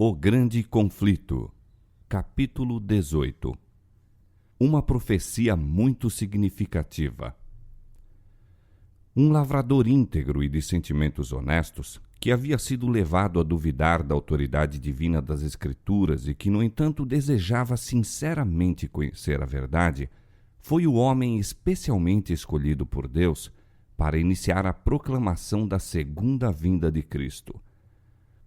O Grande Conflito, capítulo 18. Uma profecia muito significativa. Um lavrador íntegro e de sentimentos honestos, que havia sido levado a duvidar da autoridade divina das Escrituras e que, no entanto, desejava sinceramente conhecer a verdade, foi o homem especialmente escolhido por Deus para iniciar a proclamação da segunda vinda de Cristo.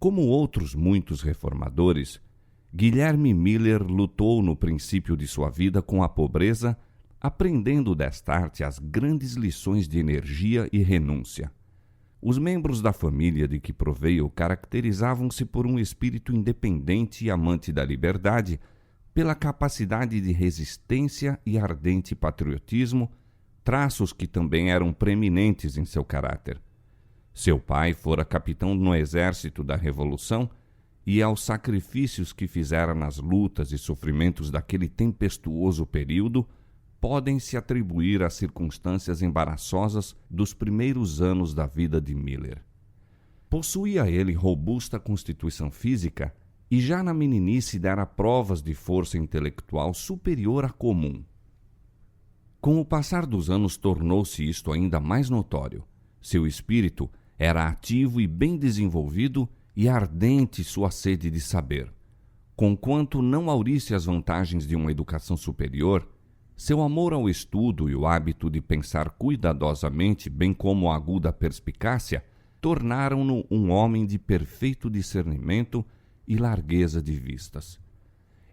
Como outros muitos reformadores, Guilherme Miller lutou no princípio de sua vida com a pobreza, aprendendo desta arte as grandes lições de energia e renúncia. Os membros da família de que proveio caracterizavam-se por um espírito independente e amante da liberdade, pela capacidade de resistência e ardente patriotismo, traços que também eram preeminentes em seu caráter. Seu pai fora capitão no exército da Revolução e, aos sacrifícios que fizera nas lutas e sofrimentos daquele tempestuoso período, podem-se atribuir às circunstâncias embaraçosas dos primeiros anos da vida de Miller. Possuía ele robusta constituição física e já na meninice dera provas de força intelectual superior à comum. Com o passar dos anos tornou-se isto ainda mais notório. Seu espírito era ativo e bem desenvolvido e ardente sua sede de saber. Conquanto não haurisse as vantagens de uma educação superior, seu amor ao estudo e o hábito de pensar cuidadosamente, bem como a aguda perspicácia, tornaram-no um homem de perfeito discernimento e largueza de vistas.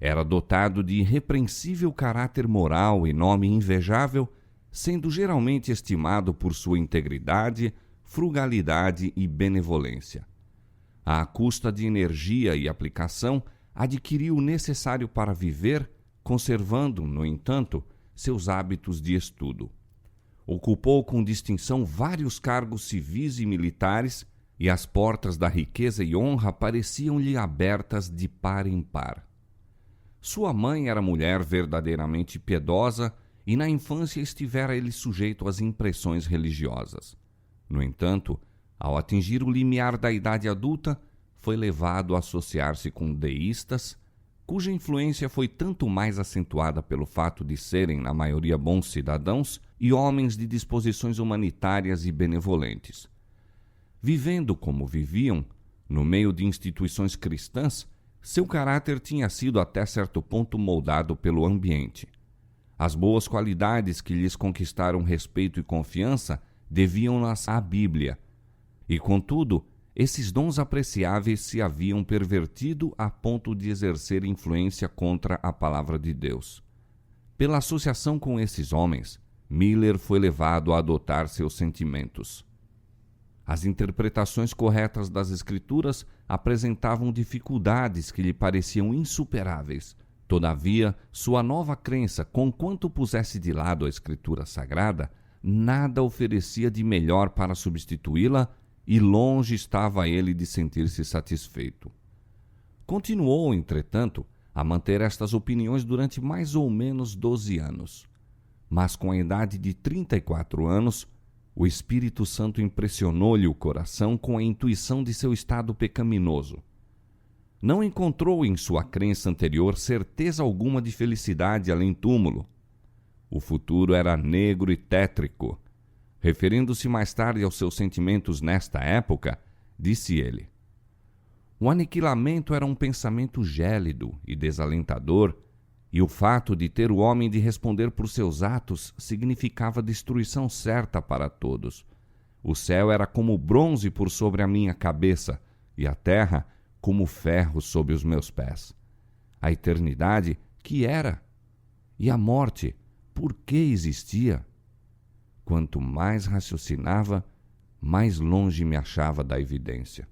Era dotado de irrepreensível caráter moral e nome invejável, sendo geralmente estimado por sua integridade, frugalidade e benevolência. À custa de energia e aplicação, adquiriu o necessário para viver, conservando, no entanto, seus hábitos de estudo. Ocupou com distinção vários cargos civis e militares, e as portas da riqueza e honra pareciam-lhe abertas de par em par. Sua mãe era mulher verdadeiramente piedosa, e na infância estivera ele sujeito às impressões religiosas. No entanto, ao atingir o limiar da idade adulta, foi levado a associar-se com deístas, cuja influência foi tanto mais acentuada pelo fato de serem, na maioria, bons cidadãos e homens de disposições humanitárias e benevolentes. Vivendo como viviam, no meio de instituições cristãs, seu caráter tinha sido até certo ponto moldado pelo ambiente. As boas qualidades que lhes conquistaram respeito e confiança deviam-nas à Bíblia, e, contudo, esses dons apreciáveis se haviam pervertido a ponto de exercer influência contra a palavra de Deus. Pela associação com esses homens, Miller foi levado a adotar seus sentimentos. As interpretações corretas das Escrituras apresentavam dificuldades que lhe pareciam insuperáveis. Todavia, sua nova crença, conquanto pusesse de lado a Escritura Sagrada, nada oferecia de melhor para substituí-la, e longe estava ele de sentir-se satisfeito. Continuou, entretanto, a manter estas opiniões durante mais ou menos 12 anos. Mas com a idade de 34 anos, o Espírito Santo impressionou-lhe o coração com a intuição de seu estado pecaminoso. Não encontrou em sua crença anterior certeza alguma de felicidade além-túmulo. O futuro era negro e tétrico. Referindo-se mais tarde aos seus sentimentos nesta época, disse ele: o aniquilamento era um pensamento gélido e desalentador, e o fato de ter o homem de responder por seus atos significava destruição certa para todos. O céu era como bronze por sobre a minha cabeça, e a terra como ferro sob os meus pés. A eternidade, que era? E a morte, por que existia? Quanto mais raciocinava, mais longe me achava da evidência.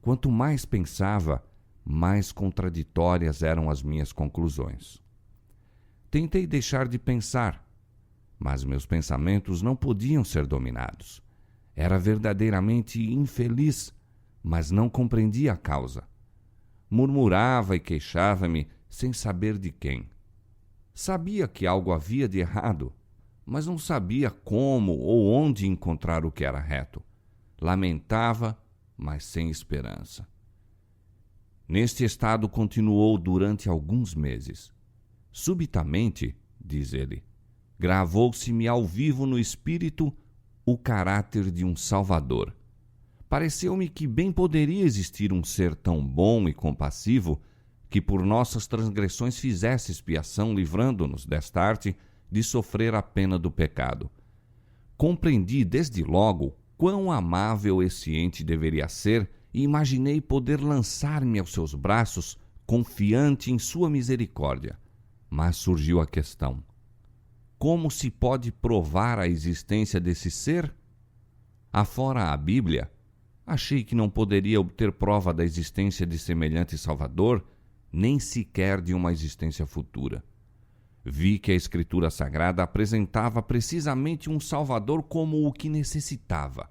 Quanto mais pensava, mais contraditórias eram as minhas conclusões. Tentei deixar de pensar, mas meus pensamentos não podiam ser dominados. Era verdadeiramente infeliz, mas não compreendia a causa. Murmurava e queixava-me sem saber de quem. Sabia que algo havia de errado, mas não sabia como ou onde encontrar o que era reto. Lamentava, mas sem esperança. Neste estado continuou durante alguns meses. Subitamente, diz ele, gravou-se-me ao vivo no espírito o caráter de um Salvador. Pareceu-me que bem poderia existir um ser tão bom e compassivo que por nossas transgressões fizesse expiação, livrando-nos desta arte de sofrer a pena do pecado. Compreendi desde logo quão amável esse ente deveria ser e imaginei poder lançar-me aos seus braços, confiante em sua misericórdia. Mas surgiu a questão: como se pode provar a existência desse ser? Afora a Bíblia, achei que não poderia obter prova da existência de semelhante Salvador, nem sequer de uma existência futura. Vi que a Escritura Sagrada apresentava precisamente um Salvador como o que necessitava,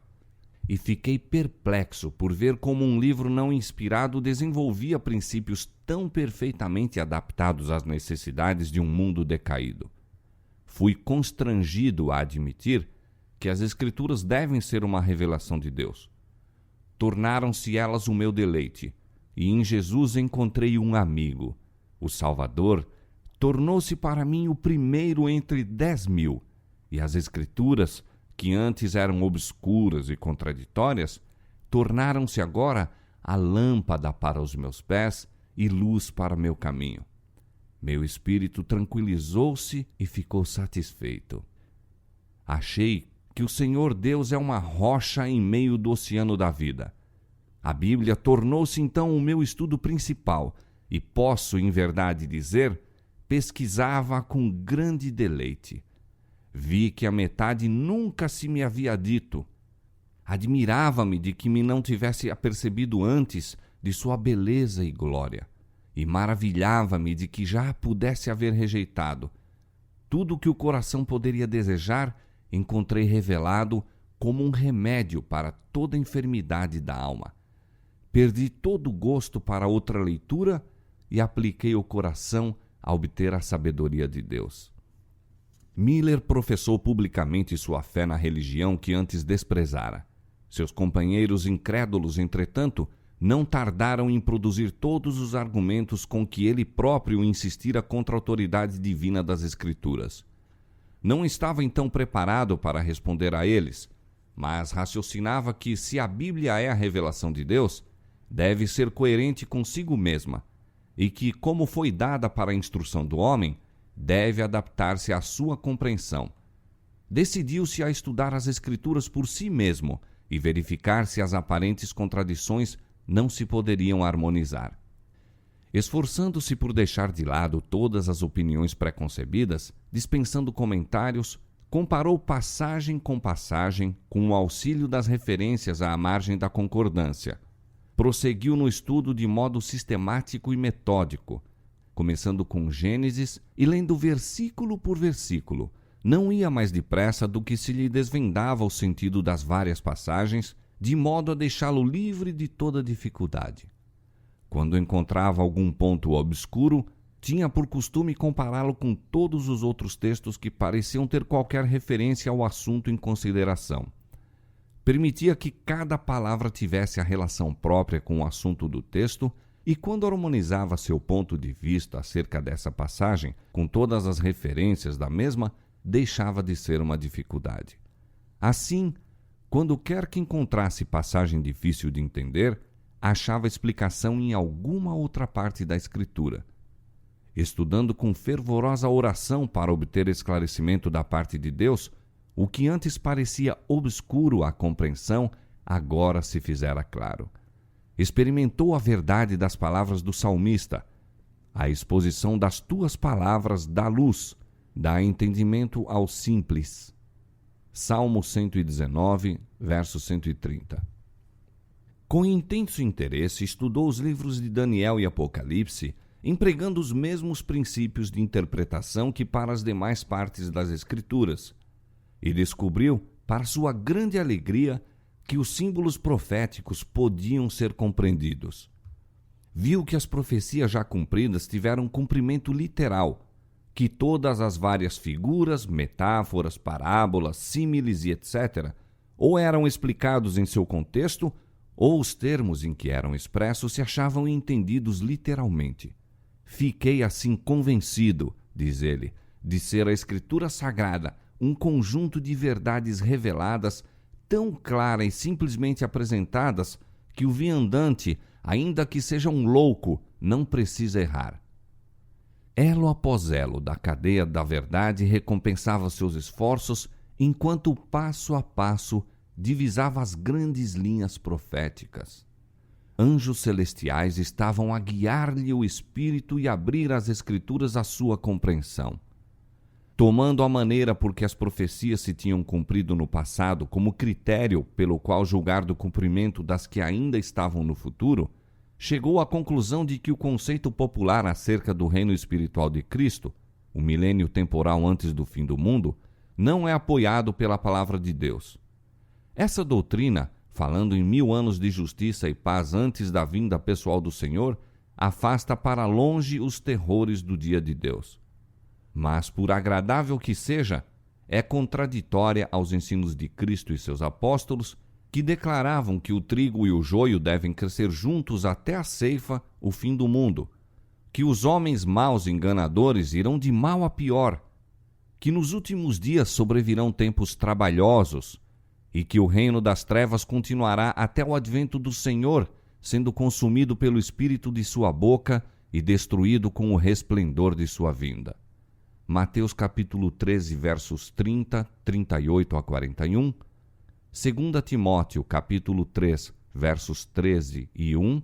e fiquei perplexo por ver como um livro não inspirado desenvolvia princípios tão perfeitamente adaptados às necessidades de um mundo decaído. Fui constrangido a admitir que as Escrituras devem ser uma revelação de Deus. Tornaram-se elas o meu deleite, e em Jesus encontrei um amigo. O Salvador tornou-se para mim o primeiro entre 10.000, e as Escrituras, que antes eram obscuras e contraditórias, tornaram-se agora a lâmpada para os meus pés e luz para meu caminho. Meu espírito tranquilizou-se e ficou satisfeito. Achei que o Senhor Deus é uma rocha em meio do oceano da vida. A Bíblia tornou-se então o meu estudo principal e posso, em verdade dizer, pesquisava com grande deleite. Vi que a metade nunca se me havia dito. Admirava-me de que me não tivesse apercebido antes de sua beleza e glória, e maravilhava-me de que já a pudesse haver rejeitado. Tudo o que o coração poderia desejar, encontrei revelado como um remédio para toda enfermidade da alma. Perdi todo o gosto para outra leitura e apliquei o coração a obter a sabedoria de Deus. Miller professou publicamente sua fé na religião que antes desprezara. Seus companheiros incrédulos, entretanto, não tardaram em produzir todos os argumentos com que ele próprio insistira contra a autoridade divina das Escrituras. Não estava então preparado para responder a eles, mas raciocinava que, se a Bíblia é a revelação de Deus, deve ser coerente consigo mesma, e que, como foi dada para a instrução do homem, deve adaptar-se à sua compreensão. Decidiu-se a estudar as Escrituras por si mesmo e verificar se as aparentes contradições não se poderiam harmonizar. Esforçando-se por deixar de lado todas as opiniões preconcebidas, dispensando comentários, comparou passagem com passagem com o auxílio das referências à margem da concordância. Prosseguiu no estudo de modo sistemático e metódico, começando com Gênesis e lendo versículo por versículo. Não ia mais depressa do que se lhe desvendava o sentido das várias passagens, de modo a deixá-lo livre de toda dificuldade. Quando encontrava algum ponto obscuro, tinha por costume compará-lo com todos os outros textos que pareciam ter qualquer referência ao assunto em consideração. Permitia que cada palavra tivesse a relação própria com o assunto do texto e, quando harmonizava seu ponto de vista acerca dessa passagem com todas as referências da mesma, deixava de ser uma dificuldade. Assim, quando quer que encontrasse passagem difícil de entender, achava explicação em alguma outra parte da Escritura. Estudando com fervorosa oração para obter esclarecimento da parte de Deus, o que antes parecia obscuro à compreensão, agora se fizera claro. Experimentou a verdade das palavras do salmista. A exposição das tuas palavras dá luz, dá entendimento ao simples. Salmo 119, verso 130. Com intenso interesse, estudou os livros de Daniel e Apocalipse, empregando os mesmos princípios de interpretação que para as demais partes das Escrituras, e descobriu, para sua grande alegria, que os símbolos proféticos podiam ser compreendidos. Viu que as profecias já cumpridas tiveram cumprimento literal, que todas as várias figuras, metáforas, parábolas, símiles e etc., ou eram explicados em seu contexto, ou os termos em que eram expressos se achavam entendidos literalmente. Fiquei assim convencido, diz ele, de ser a Escritura Sagrada um conjunto de verdades reveladas, tão claras e simplesmente apresentadas, que o viandante, ainda que seja um louco, não precisa errar. Elo após elo da cadeia da verdade recompensava seus esforços, enquanto passo a passo divisava as grandes linhas proféticas. Anjos celestiais estavam a guiar-lhe o espírito e abrir as Escrituras à sua compreensão. Tomando a maneira por que as profecias se tinham cumprido no passado como critério pelo qual julgar do cumprimento das que ainda estavam no futuro, chegou à conclusão de que o conceito popular acerca do reino espiritual de Cristo, o milênio temporal antes do fim do mundo, não é apoiado pela palavra de Deus. Essa doutrina, falando em 1000 anos de justiça e paz antes da vinda pessoal do Senhor, afasta para longe os terrores do dia de Deus. Mas, por agradável que seja, é contraditória aos ensinos de Cristo e seus apóstolos, que declaravam que o trigo e o joio devem crescer juntos até a ceifa, o fim do mundo, que os homens maus e enganadores irão de mal a pior, que nos últimos dias sobrevirão tempos trabalhosos e que o reino das trevas continuará até o advento do Senhor, sendo consumido pelo espírito de sua boca e destruído com o resplendor de sua vinda. Mateus capítulo 13, versos 30, 38 a 41, 2 Timóteo capítulo 3, versos 13 e 1,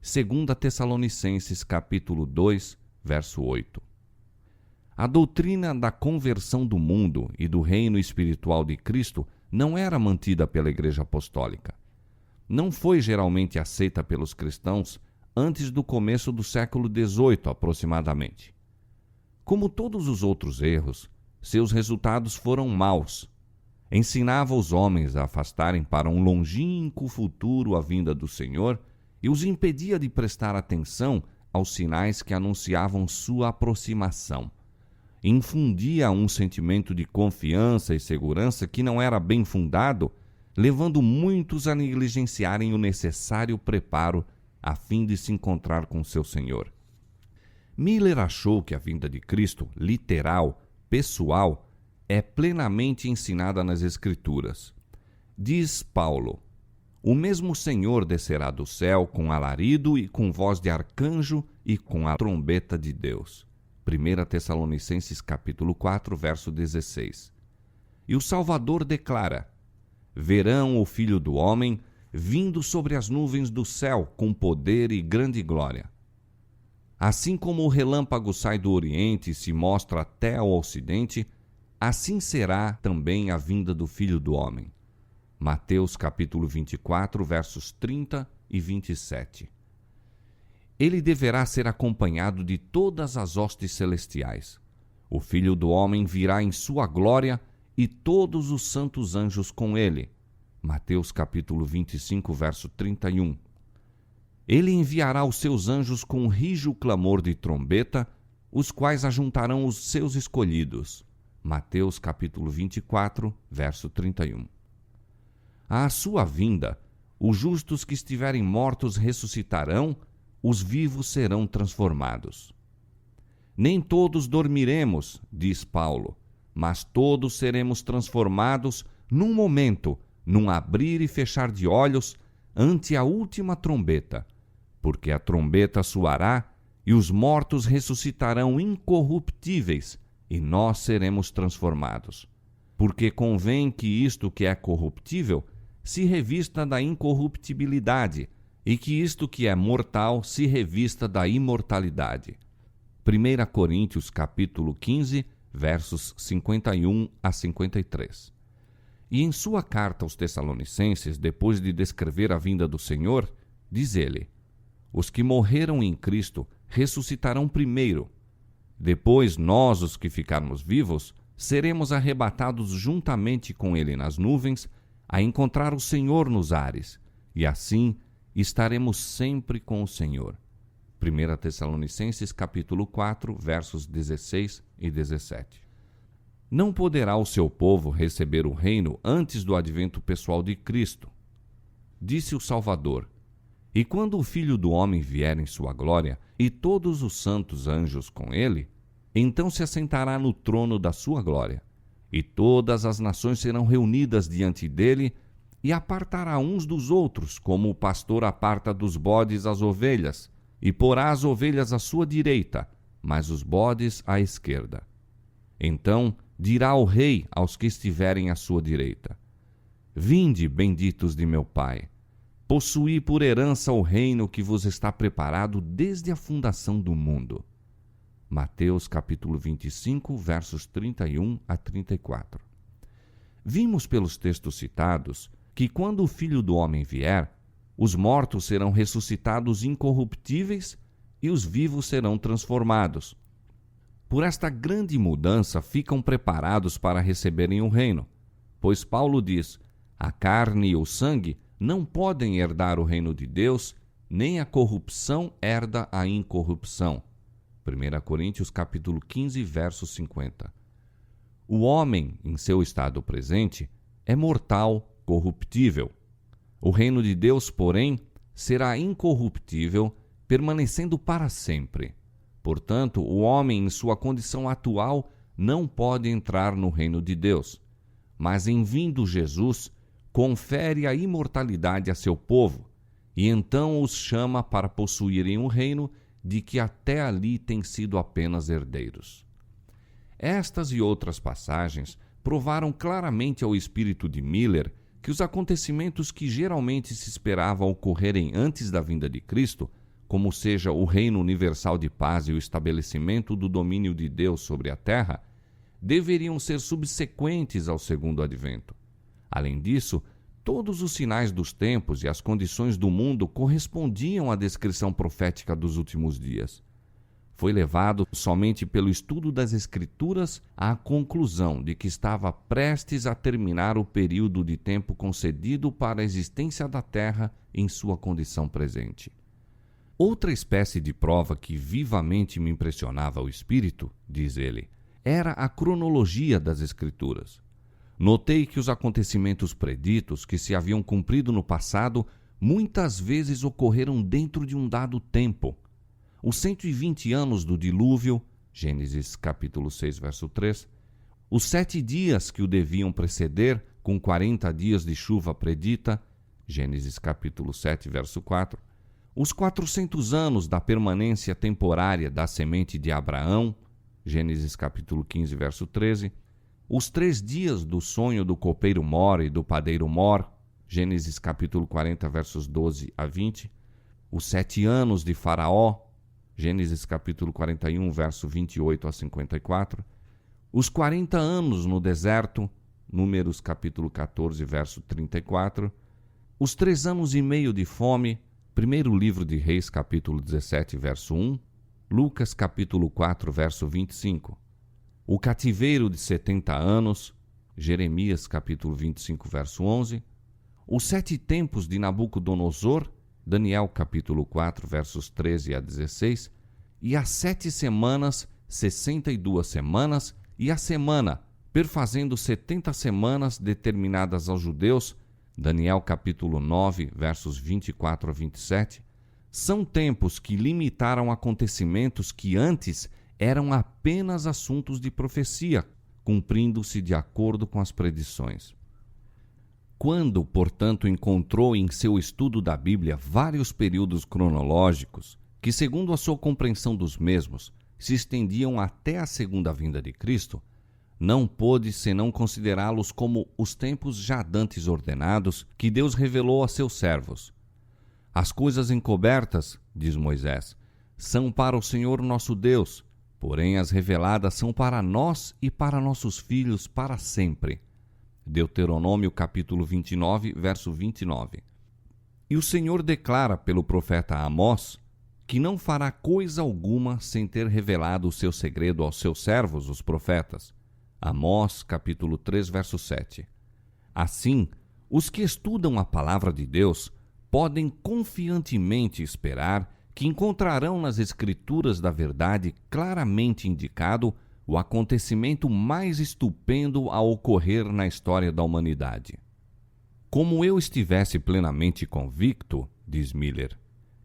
2 Tessalonicenses capítulo 2, verso 8. A doutrina da conversão do mundo e do reino espiritual de Cristo não era mantida pela Igreja Apostólica. Não foi geralmente aceita pelos cristãos antes do começo do século XVIII, aproximadamente. Como todos os outros erros, seus resultados foram maus. Ensinava os homens a afastarem para um longínquo futuro a vinda do Senhor e os impedia de prestar atenção aos sinais que anunciavam sua aproximação. Infundia um sentimento de confiança e segurança que não era bem fundado, levando muitos a negligenciarem o necessário preparo a fim de se encontrar com seu Senhor. Miller achou que a vinda de Cristo, literal, pessoal, é plenamente ensinada nas Escrituras. Diz Paulo: o mesmo Senhor descerá do céu com alarido e com voz de arcanjo e com a trombeta de Deus. 1 Tessalonicenses capítulo 4, verso 16. E o Salvador declara: verão o Filho do Homem vindo sobre as nuvens do céu com poder e grande glória. Assim como o relâmpago sai do Oriente e se mostra até ao Ocidente, assim será também a vinda do Filho do Homem. Mateus capítulo 24, versos 30 e 27. Ele deverá ser acompanhado de todas as hostes celestiais. O Filho do Homem virá em sua glória e todos os santos anjos com ele. Mateus capítulo 25, verso 31. Ele enviará os seus anjos com um rijo clamor de trombeta, os quais ajuntarão os seus escolhidos. Mateus capítulo 24, verso 31. À sua vinda, os justos que estiverem mortos ressuscitarão, os vivos serão transformados. Nem todos dormiremos, diz Paulo, mas todos seremos transformados num momento, num abrir e fechar de olhos, ante a última trombeta, porque a trombeta soará e os mortos ressuscitarão incorruptíveis e nós seremos transformados. Porque convém que isto que é corruptível se revista da incorruptibilidade e que isto que é mortal se revista da imortalidade. 1 Coríntios capítulo 15, versos 51 a 53. E em sua carta aos Tessalonicenses, depois de descrever a vinda do Senhor, diz ele: os que morreram em Cristo ressuscitarão primeiro. Depois nós, os que ficarmos vivos, seremos arrebatados juntamente com ele nas nuvens, a encontrar o Senhor nos ares, e assim estaremos sempre com o Senhor. 1 Tessalonicenses capítulo 4, versos 16 e 17. Não poderá o seu povo receber o reino antes do advento pessoal de Cristo. disse o Salvador: E quando o Filho do Homem vier em sua glória, e todos os santos anjos com ele, então se assentará no trono da sua glória, e todas as nações serão reunidas diante dele, e apartará uns dos outros, como o pastor aparta dos bodes as ovelhas, e porá as ovelhas à sua direita, mas os bodes à esquerda. Então dirá o rei aos que estiverem à sua direita: Vinde, benditos de meu Pai, possuí por herança o reino que vos está preparado desde a fundação do mundo. Mateus capítulo 25, versos 31 a 34. Vimos pelos textos citados que quando o Filho do Homem vier, os mortos serão ressuscitados incorruptíveis e os vivos serão transformados. Por esta grande mudança ficam preparados para receberem o reino, pois Paulo diz: a carne e o sangue não podem herdar o reino de Deus, nem a corrupção herda a incorrupção. 1 Coríntios capítulo 15, verso 50. O homem, em seu estado presente, é mortal, corruptível. O reino de Deus, porém, será incorruptível, permanecendo para sempre. Portanto, o homem, em sua condição atual, não pode entrar no reino de Deus. Mas, em vindo Jesus, confere a imortalidade a seu povo, e então os chama para possuírem um reino de que até ali têm sido apenas herdeiros. Estas e outras passagens provaram claramente ao espírito de Miller que os acontecimentos que geralmente se esperava ocorrerem antes da vinda de Cristo, como seja o reino universal de paz e o estabelecimento do domínio de Deus sobre a terra, deveriam ser subsequentes ao segundo advento. Além disso, todos os sinais dos tempos e as condições do mundo correspondiam à descrição profética dos últimos dias. Foi levado somente pelo estudo das Escrituras à conclusão de que estava prestes a terminar o período de tempo concedido para a existência da Terra em sua condição presente. Outra espécie de prova que vivamente me impressionava o espírito, diz ele, era a cronologia das Escrituras. Notei que os acontecimentos preditos que se haviam cumprido no passado muitas vezes ocorreram dentro de um dado tempo. Os 120 anos do dilúvio, Gênesis capítulo 6, verso 3, os 7 dias que o deviam preceder, com 40 dias de chuva predita, Gênesis capítulo 7, verso 4, os 400 anos da permanência temporária da semente de Abraão, Gênesis capítulo 15, verso 13, os 3 dias do sonho do copeiro Mor e do padeiro Mor, Gênesis capítulo 40, versos 12 a 20, os 7 anos de Faraó, Gênesis capítulo 41, verso 28 a 54, os 40 anos no deserto, Números capítulo 14, verso 34, os 3 anos e meio de fome, primeiro livro de Reis capítulo 17, verso 1, Lucas capítulo 4, verso 25, o cativeiro de 70 anos, Jeremias capítulo 25, verso 11, os 7 tempos de Nabucodonosor, Daniel capítulo 4, versos 13 a 16, e as 7 semanas, 62 semanas, e a semana, perfazendo 70 semanas determinadas aos judeus, Daniel capítulo 9, versos 24 a 27, são tempos que limitaram acontecimentos que antes eram apenas assuntos de profecia, cumprindo-se de acordo com as predições. Quando, portanto, encontrou em seu estudo da Bíblia vários períodos cronológicos que, segundo a sua compreensão dos mesmos, se estendiam até a segunda vinda de Cristo, não pôde senão considerá-los como os tempos já dantes ordenados que Deus revelou a seus servos. As coisas encobertas, diz Moisés, são para o Senhor nosso Deus, porém as reveladas são para nós e para nossos filhos para sempre. Deuteronômio capítulo 29, verso 29. E o Senhor declara pelo profeta Amós que não fará coisa alguma sem ter revelado o seu segredo aos seus servos, os profetas. Amós capítulo 3, verso 7. Assim, os que estudam a palavra de Deus podem confiantemente esperar que encontrarão nas Escrituras da verdade claramente indicado o acontecimento mais estupendo a ocorrer na história da humanidade. Como eu estivesse plenamente convicto, diz Miller,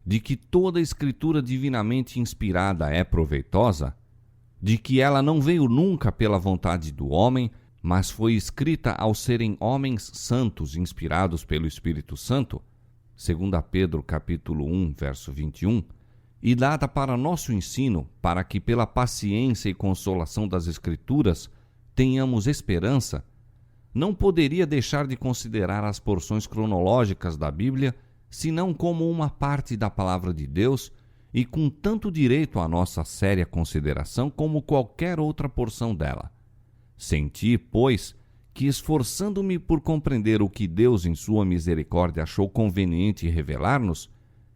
de que toda escritura divinamente inspirada é proveitosa, de que ela não veio nunca pela vontade do homem, mas foi escrita ao serem homens santos inspirados pelo Espírito Santo, 2 Pedro capítulo 1, verso 21, e dada para nosso ensino, para que pela paciência e consolação das Escrituras tenhamos esperança, não poderia deixar de considerar as porções cronológicas da Bíblia senão como uma parte da Palavra de Deus e com tanto direito à nossa séria consideração como qualquer outra porção dela. Senti, pois, que esforçando-me por compreender o que Deus em sua misericórdia achou conveniente revelar-nos,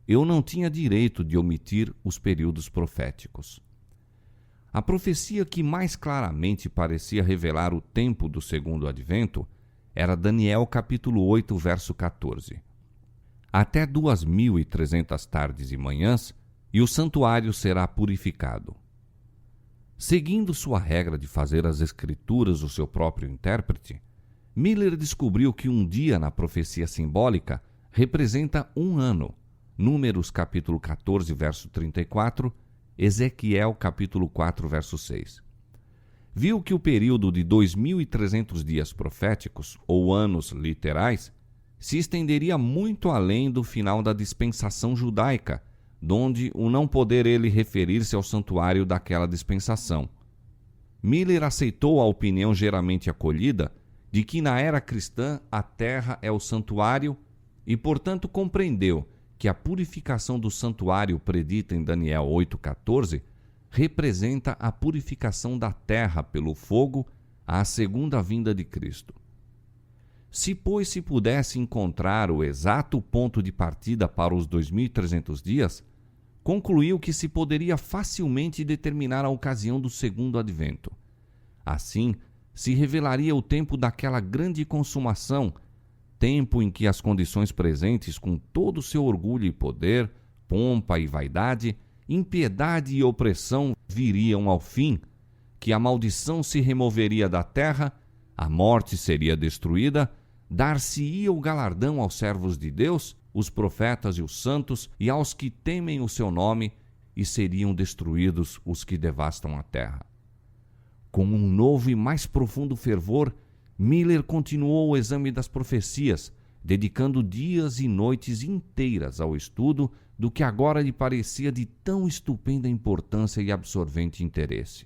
eu não tinha direito de omitir os períodos proféticos. A profecia que mais claramente parecia revelar o tempo do segundo advento era Daniel capítulo 8, verso 14. Até 2.300 tardes e manhãs, e o santuário será purificado. Seguindo sua regra de fazer as Escrituras o seu próprio intérprete, Miller descobriu que um dia na profecia simbólica representa um ano. Números capítulo 14, verso 34, Ezequiel capítulo 4, verso 6. Viu que o período de 2.300 dias proféticos, ou anos literais, se estenderia muito além do final da dispensação judaica, donde o não poder ele referir-se ao santuário daquela dispensação. Miller aceitou a opinião geralmente acolhida de que na era cristã a terra é o santuário e, portanto, compreendeu que a purificação do santuário predita em Daniel 8,14 representa a purificação da terra pelo fogo à segunda vinda de Cristo. Se, pois, se pudesse encontrar o exato ponto de partida para os 2.300 dias, concluiu que se poderia facilmente determinar a ocasião do segundo advento. Assim, se revelaria o tempo daquela grande consumação, tempo em que as condições presentes, com todo o seu orgulho e poder, pompa e vaidade, impiedade e opressão viriam ao fim, que a maldição se removeria da terra, a morte seria destruída, dar-se-ia o galardão aos servos de Deus, os profetas e os santos, e aos que temem o seu nome, e seriam destruídos os que devastam a terra. Com um novo e mais profundo fervor, Miller continuou o exame das profecias, dedicando dias e noites inteiras ao estudo do que agora lhe parecia de tão estupenda importância e absorvente interesse.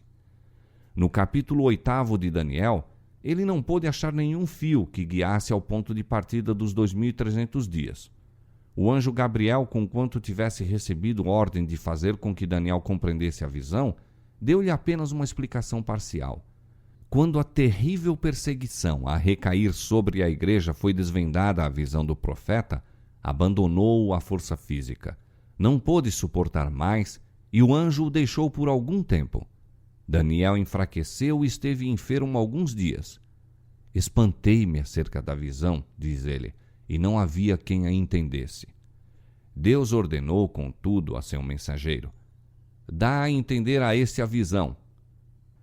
No capítulo 8 de Daniel, ele não pôde achar nenhum fio que guiasse ao ponto de partida dos 2.300 dias. O anjo Gabriel, conquanto tivesse recebido ordem de fazer com que Daniel compreendesse a visão, deu-lhe apenas uma explicação parcial. Quando a terrível perseguição a recair sobre a igreja foi desvendada à visão do profeta, abandonou a força física. Não pôde suportar mais e o anjo o deixou por algum tempo. Daniel enfraqueceu e esteve enfermo alguns dias. Espantei-me acerca da visão, diz ele, e não havia quem a entendesse. Deus ordenou, contudo, a seu mensageiro: dá a entender a este a visão.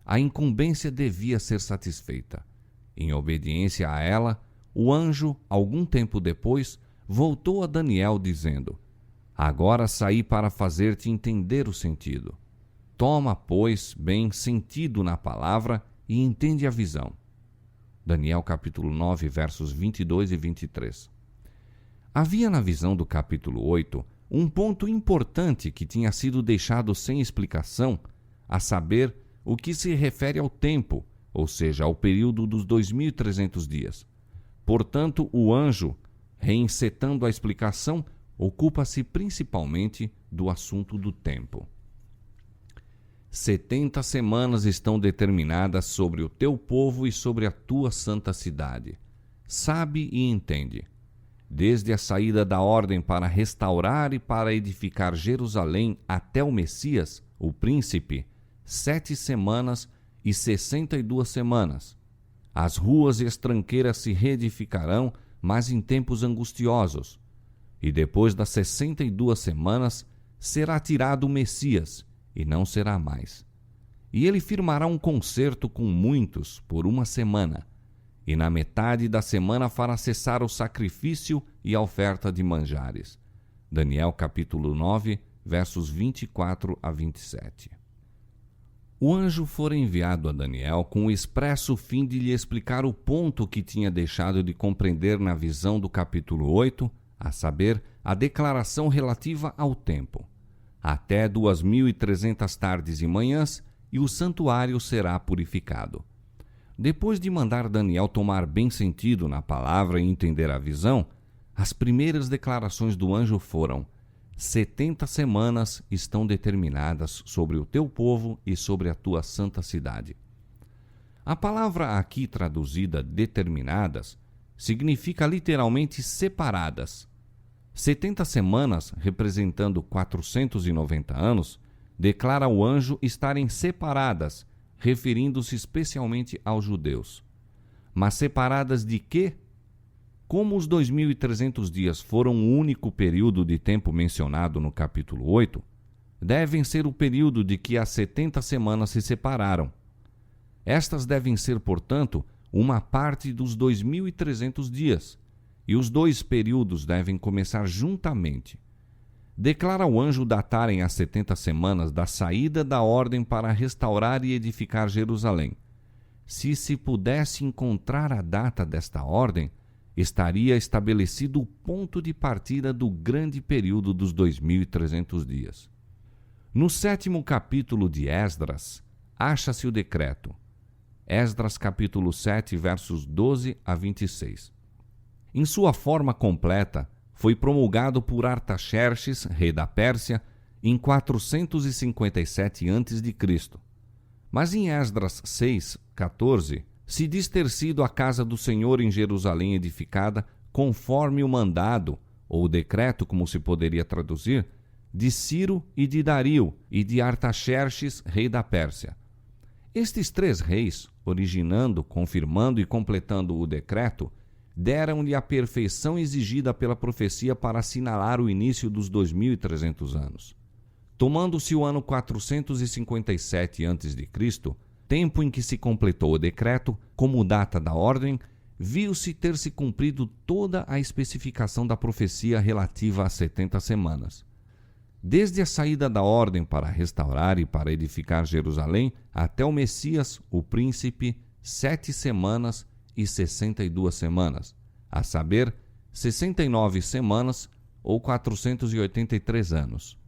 A incumbência devia ser satisfeita. Em obediência a ela, o anjo, algum tempo depois, voltou a Daniel dizendo: agora saí para fazer-te entender o sentido. Toma, pois, bem sentido na palavra e entende a visão. Daniel capítulo 9, versos 22 e 23. Havia na visão do capítulo 8 um ponto importante que tinha sido deixado sem explicação, a saber, o que se refere ao tempo, ou seja, ao período dos 2.300 dias. Portanto, o anjo, reencetando a explicação, ocupa-se principalmente do assunto do tempo. 70 semanas estão determinadas sobre o teu povo e sobre a tua santa cidade. Sabe e entende. Desde a saída da ordem para restaurar e para edificar Jerusalém até o Messias, o príncipe, 7 semanas e 62 semanas. As ruas e as tranqueiras se reedificarão, mas em tempos angustiosos. E depois das 62 semanas será tirado o Messias, e não será mais. E ele firmará um concerto com muitos por 1 semana, e na metade da semana fará cessar o sacrifício e a oferta de manjares. Daniel capítulo 9, versos 24 a 27. O anjo fora enviado a Daniel com o expresso fim de lhe explicar o ponto que tinha deixado de compreender na visão do capítulo 8, a saber, a declaração relativa ao tempo. Até 2.300 tardes e manhãs, e o santuário será purificado. Depois de mandar Daniel tomar bem sentido na palavra e entender a visão, as primeiras declarações do anjo foram: 70 semanas estão determinadas sobre o teu povo e sobre a tua santa cidade. A palavra aqui traduzida determinadas significa literalmente separadas. 70 semanas, representando 490 anos, declara o anjo estarem separadas, referindo-se especialmente aos judeus. Mas separadas de quê? Como os 2.300 dias foram o único período de tempo mencionado no capítulo 8, devem ser o período de que as 70 semanas se separaram. Estas devem ser, portanto, uma parte dos 2.300 dias, e os dois períodos devem começar juntamente. Declara o anjo datarem as 70 semanas da saída da ordem para restaurar e edificar Jerusalém. Se pudesse encontrar a data desta ordem, estaria estabelecido o ponto de partida do grande período dos 2.300 dias. No 7º capítulo de Esdras, acha-se o decreto. Esdras capítulo 7, versos 12 a 26. Em sua forma completa, foi promulgado por Artaxerxes, rei da Pérsia, em 457 a.C. Mas em Esdras 6, 14, se diz ter sido a casa do Senhor em Jerusalém edificada conforme o mandado, ou decreto, como se poderia traduzir, de Ciro e de Dario e de Artaxerxes, rei da Pérsia. Estes três reis, originando, confirmando e completando o decreto, deram-lhe a perfeição exigida pela profecia para assinalar o início dos 2.300 anos. Tomando-se o ano 457 a.C., tempo em que se completou o decreto, como data da ordem, viu-se ter-se cumprido toda a especificação da profecia relativa às 70 semanas. Desde a saída da ordem para restaurar e para edificar Jerusalém, até o Messias, o príncipe, 7 semanas e 62 semanas, a saber, 69 semanas ou 483 anos.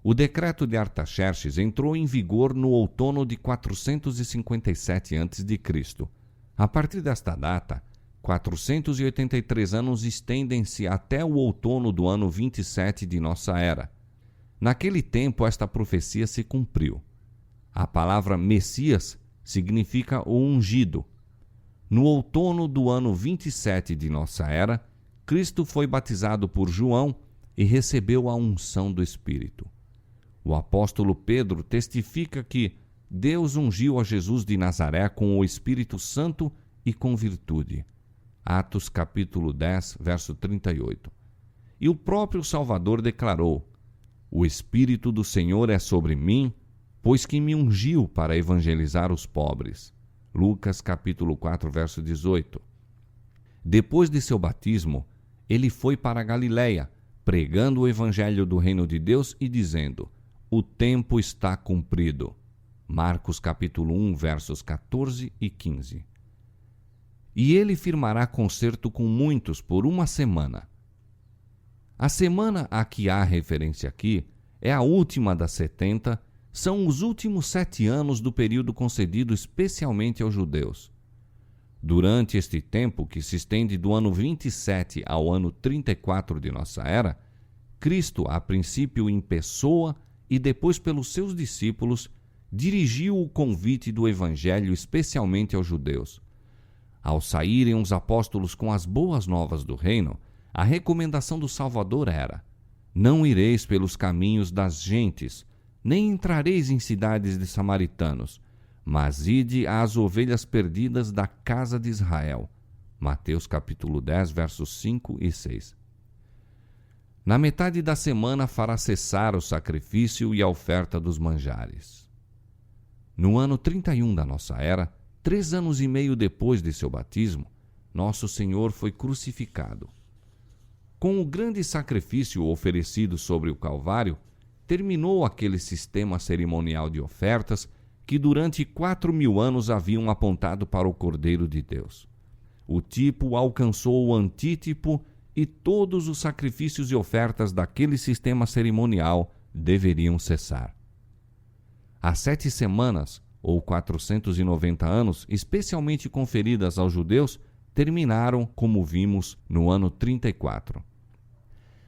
O decreto de Artaxerxes entrou em vigor no outono de 457 a.C. A partir desta data, 483 anos estendem-se até o outono do ano 27 de nossa era. Naquele tempo, esta profecia se cumpriu. A palavra Messias significa o ungido. No outono do ano 27 de nossa era, Cristo foi batizado por João e recebeu a unção do Espírito. O apóstolo Pedro testifica que Deus ungiu a Jesus de Nazaré com o Espírito Santo e com virtude. Atos capítulo 10, verso 38. E o próprio Salvador declarou: O Espírito do Senhor é sobre mim, pois que me ungiu para evangelizar os pobres. Lucas capítulo 4, verso 18. Depois de seu batismo, ele foi para a Galiléia, pregando o evangelho do reino de Deus e dizendo: O tempo está cumprido. Marcos capítulo 1, versos 14 e 15. E ele firmará concerto com muitos por uma semana. A semana a que há referência aqui é a última das 70, são os últimos 7 anos do período concedido especialmente aos judeus. Durante este tempo, que se estende do ano 27 ao ano 34 de nossa era, Cristo, a princípio em pessoa e depois pelos seus discípulos, dirigiu o convite do Evangelho especialmente aos judeus. Ao saírem os apóstolos com as boas novas do reino, a recomendação do Salvador era: Não ireis pelos caminhos das gentes, nem entrareis em cidades de samaritanos, mas ide às ovelhas perdidas da casa de Israel. Mateus capítulo 10, versos 5 e 6. Na metade da semana fará cessar o sacrifício e a oferta dos manjares. No ano 31 da nossa era, 3 anos e meio depois de seu batismo, nosso Senhor foi crucificado. Com o grande sacrifício oferecido sobre o Calvário, terminou aquele sistema cerimonial de ofertas que durante 4.000 anos haviam apontado para o Cordeiro de Deus. O tipo alcançou o antítipo e todos os sacrifícios e ofertas daquele sistema cerimonial deveriam cessar. As 7 semanas, ou 490 anos, especialmente conferidas aos judeus, terminaram, como vimos, no ano 34.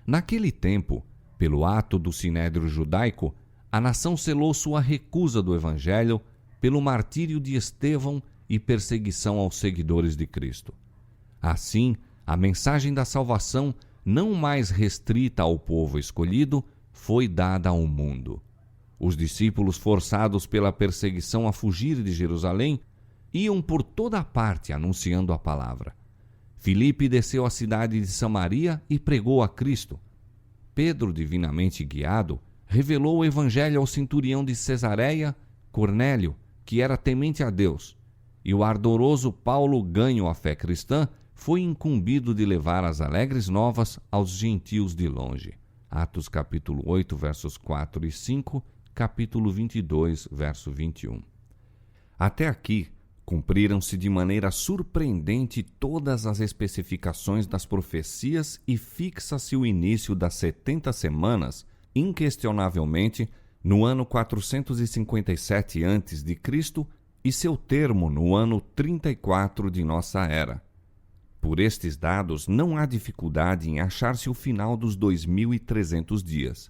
Naquele tempo, pelo ato do Sinédrio Judaico, a nação selou sua recusa do Evangelho pelo martírio de Estevão e perseguição aos seguidores de Cristo. Assim, a mensagem da salvação, não mais restrita ao povo escolhido, foi dada ao mundo. Os discípulos, forçados pela perseguição a fugir de Jerusalém, iam por toda parte anunciando a palavra. Filipe desceu à cidade de Samaria e pregou a Cristo. Pedro, divinamente guiado, revelou o evangelho ao centurião de Cesareia, Cornélio, que era temente a Deus, e o ardoroso Paulo, ganho à fé cristã, foi incumbido de levar as alegres novas aos gentios de longe. Atos capítulo 8, versos 4 e 5, capítulo 22, verso 21. Até aqui, cumpriram-se de maneira surpreendente todas as especificações das profecias e fixa-se o início das 70 semanas, inquestionavelmente, no ano 457 a.C. e seu termo no ano 34 de nossa era. Por estes dados, não há dificuldade em achar-se o final dos 2.300 dias.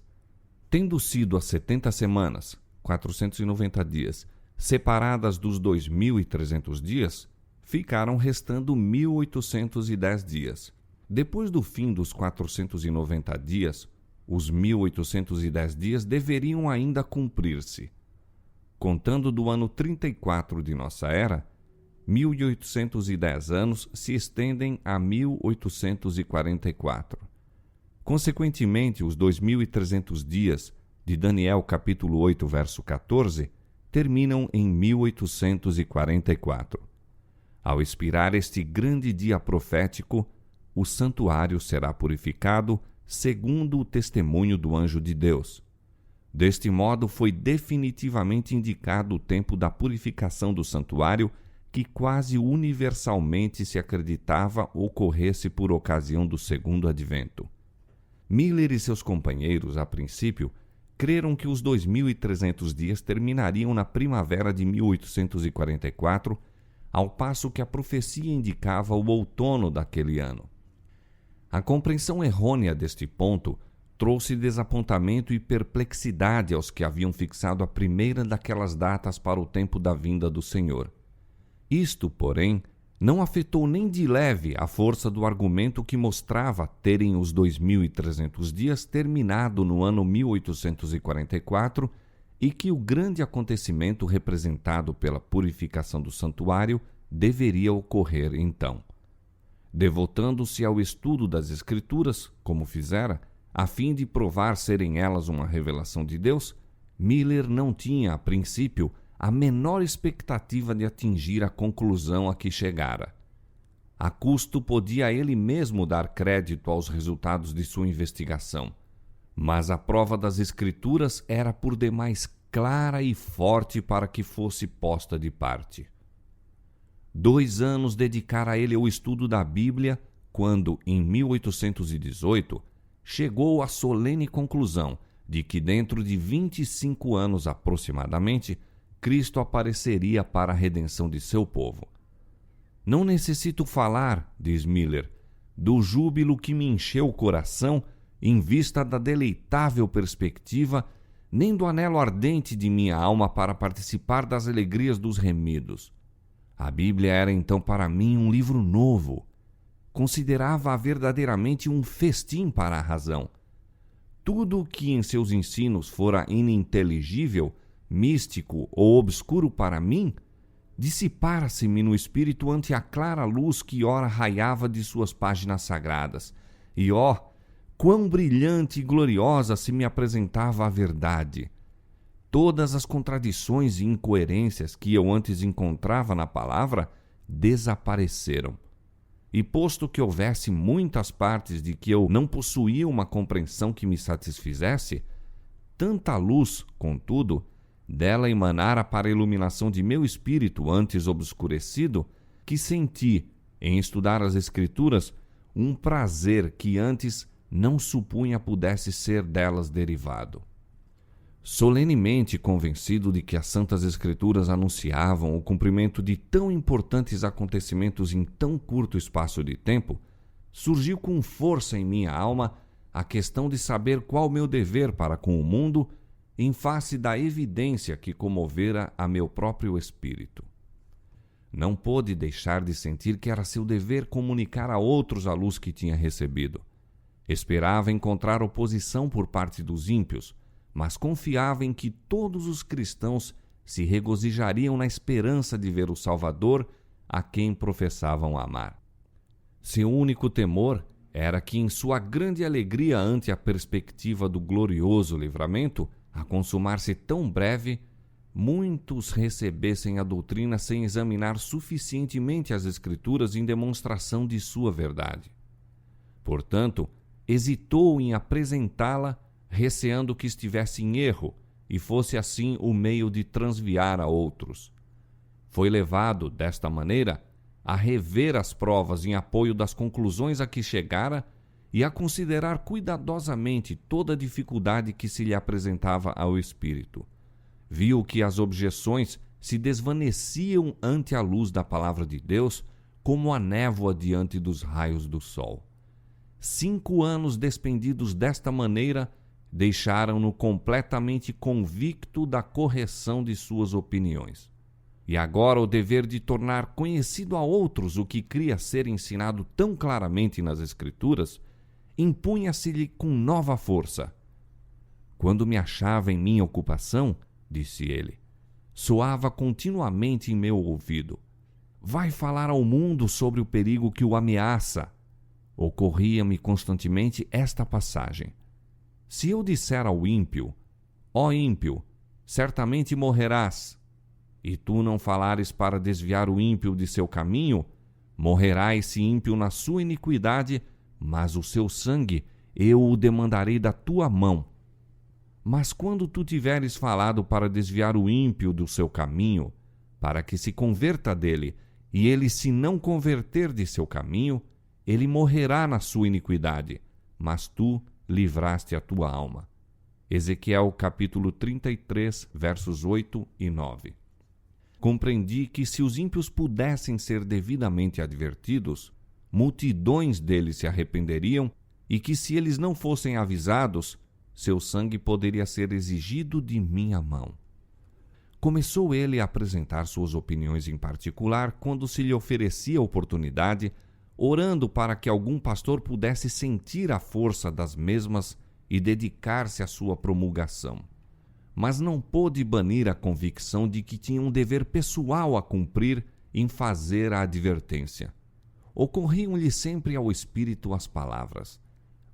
Tendo sido as 70 semanas, 490 dias, separadas dos 2.300 dias, ficaram restando 1.810 dias. Depois do fim dos 490 dias, os 1.810 dias deveriam ainda cumprir-se. Contando do ano 34 de nossa era, 1.810 anos se estendem a 1.844. Consequentemente, os 2.300 dias de Daniel capítulo 8, verso 14, terminam em 1844. Ao expirar este grande dia profético, o santuário será purificado segundo o testemunho do anjo de Deus. Deste modo, foi definitivamente indicado o tempo da purificação do santuário, que quase universalmente se acreditava ocorresse por ocasião do segundo advento. Miller e seus companheiros, a princípio, creram que os 2.300 dias terminariam na primavera de 1844, ao passo que a profecia indicava o outono daquele ano. A compreensão errônea deste ponto trouxe desapontamento e perplexidade aos que haviam fixado a primeira daquelas datas para o tempo da vinda do Senhor. Isto, porém, não afetou nem de leve a força do argumento que mostrava terem os 2.300 dias terminado no ano 1844 e que o grande acontecimento representado pela purificação do santuário deveria ocorrer então. Devotando-se ao estudo das Escrituras, como fizera, a fim de provar serem elas uma revelação de Deus, Miller não tinha, a princípio, a menor expectativa de atingir a conclusão a que chegara. A custo podia ele mesmo dar crédito aos resultados de sua investigação, mas a prova das Escrituras era por demais clara e forte para que fosse posta de parte. 2 anos dedicara ele ao estudo da Bíblia quando, em 1818, chegou à solene conclusão de que dentro de 25 anos aproximadamente, Cristo apareceria para a redenção de seu povo. Não necessito falar, diz Miller, do júbilo que me encheu o coração em vista da deleitável perspectiva, nem do anelo ardente de minha alma para participar das alegrias dos remidos. A Bíblia era então para mim um livro novo. Considerava-a verdadeiramente um festim para a razão. Tudo o que em seus ensinos fora ininteligível, místico ou obscuro para mim, dissipara-se-me no espírito ante a clara luz que ora raiava de suas páginas sagradas. E, quão brilhante e gloriosa se me apresentava a verdade! Todas as contradições e incoerências que eu antes encontrava na palavra desapareceram. E posto que houvesse muitas partes de que eu não possuía uma compreensão que me satisfizesse, tanta luz, contudo, dela emanara para a iluminação de meu espírito antes obscurecido, que senti, em estudar as Escrituras, um prazer que antes não supunha pudesse ser delas derivado. Solenemente convencido de que as Santas Escrituras anunciavam o cumprimento de tão importantes acontecimentos em tão curto espaço de tempo, surgiu com força em minha alma a questão de saber qual meu dever para com o mundo em face da evidência que comovera a meu próprio espírito. Não pôde deixar de sentir que era seu dever comunicar a outros a luz que tinha recebido. Esperava encontrar oposição por parte dos ímpios, mas confiava em que todos os cristãos se regozijariam na esperança de ver o Salvador a quem professavam amar. Seu único temor era que, em sua grande alegria ante a perspectiva do glorioso livramento, a consumar-se tão breve, muitos recebessem a doutrina sem examinar suficientemente as Escrituras em demonstração de sua verdade. Portanto, hesitou em apresentá-la, receando que estivesse em erro e fosse assim o meio de transviar a outros. Foi levado, desta maneira, a rever as provas em apoio das conclusões a que chegara e a considerar cuidadosamente toda a dificuldade que se lhe apresentava ao espírito. Viu que as objeções se desvaneciam ante a luz da palavra de Deus como a névoa diante dos raios do sol. 5 anos despendidos desta maneira deixaram-no completamente convicto da correção de suas opiniões. E agora o dever de tornar conhecido a outros o que cria ser ensinado tão claramente nas Escrituras impunha-se-lhe com nova força. Quando me achava em minha ocupação, disse ele, soava continuamente em meu ouvido: vai falar ao mundo sobre o perigo que o ameaça. Ocorria-me constantemente esta passagem: se eu disser ao ímpio, ó ímpio, certamente morrerás, e tu não falares para desviar o ímpio de seu caminho, morrerá esse ímpio na sua iniquidade, mas o seu sangue eu o demandarei da tua mão. Mas quando tu tiveres falado para desviar o ímpio do seu caminho, para que se converta dele, e ele se não converter de seu caminho, ele morrerá na sua iniquidade, mas tu livraste a tua alma. Ezequiel capítulo 33, versos 8 e 9. Compreendi que se os ímpios pudessem ser devidamente advertidos, multidões deles se arrependeriam e que se eles não fossem avisados, seu sangue poderia ser exigido de minha mão. Começou ele a apresentar suas opiniões em particular quando se lhe oferecia a oportunidade, orando para que algum pastor pudesse sentir a força das mesmas e dedicar-se à sua promulgação. Mas não pôde banir a convicção de que tinha um dever pessoal a cumprir em fazer a advertência. Ocorriam-lhe sempre ao espírito as palavras: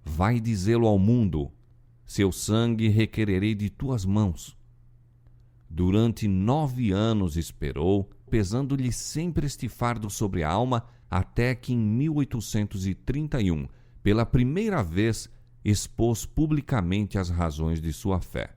vai dizê-lo ao mundo, seu sangue requererei de tuas mãos. Durante 9 anos esperou, pesando-lhe sempre este fardo sobre a alma, até que em 1831, pela primeira vez, expôs publicamente as razões de sua fé.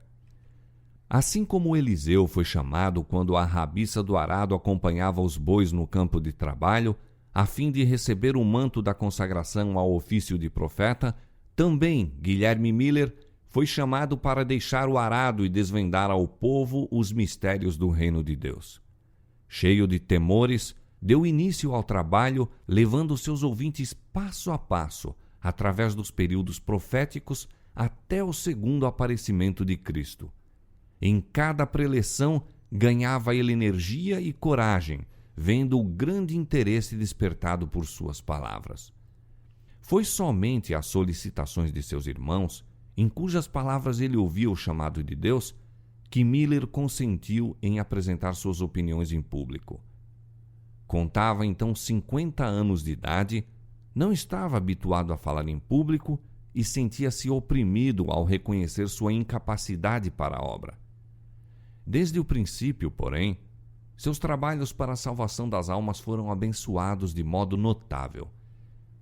Assim como Eliseu foi chamado quando a rabiça do arado acompanhava os bois no campo de trabalho, a fim de receber o manto da consagração ao ofício de profeta, também Guilherme Miller foi chamado para deixar o arado e desvendar ao povo os mistérios do reino de Deus. Cheio de temores, deu início ao trabalho, levando seus ouvintes passo a passo, através dos períodos proféticos, até o segundo aparecimento de Cristo. Em cada preleção, ganhava ele energia e coragem, vendo o grande interesse despertado por suas palavras. Foi somente às solicitações de seus irmãos, em cujas palavras ele ouvia o chamado de Deus, que Miller consentiu em apresentar suas opiniões em público. Contava então 50 anos de idade, não estava habituado a falar em público e sentia-se oprimido ao reconhecer sua incapacidade para a obra. Desde o princípio, porém, seus trabalhos para a salvação das almas foram abençoados de modo notável.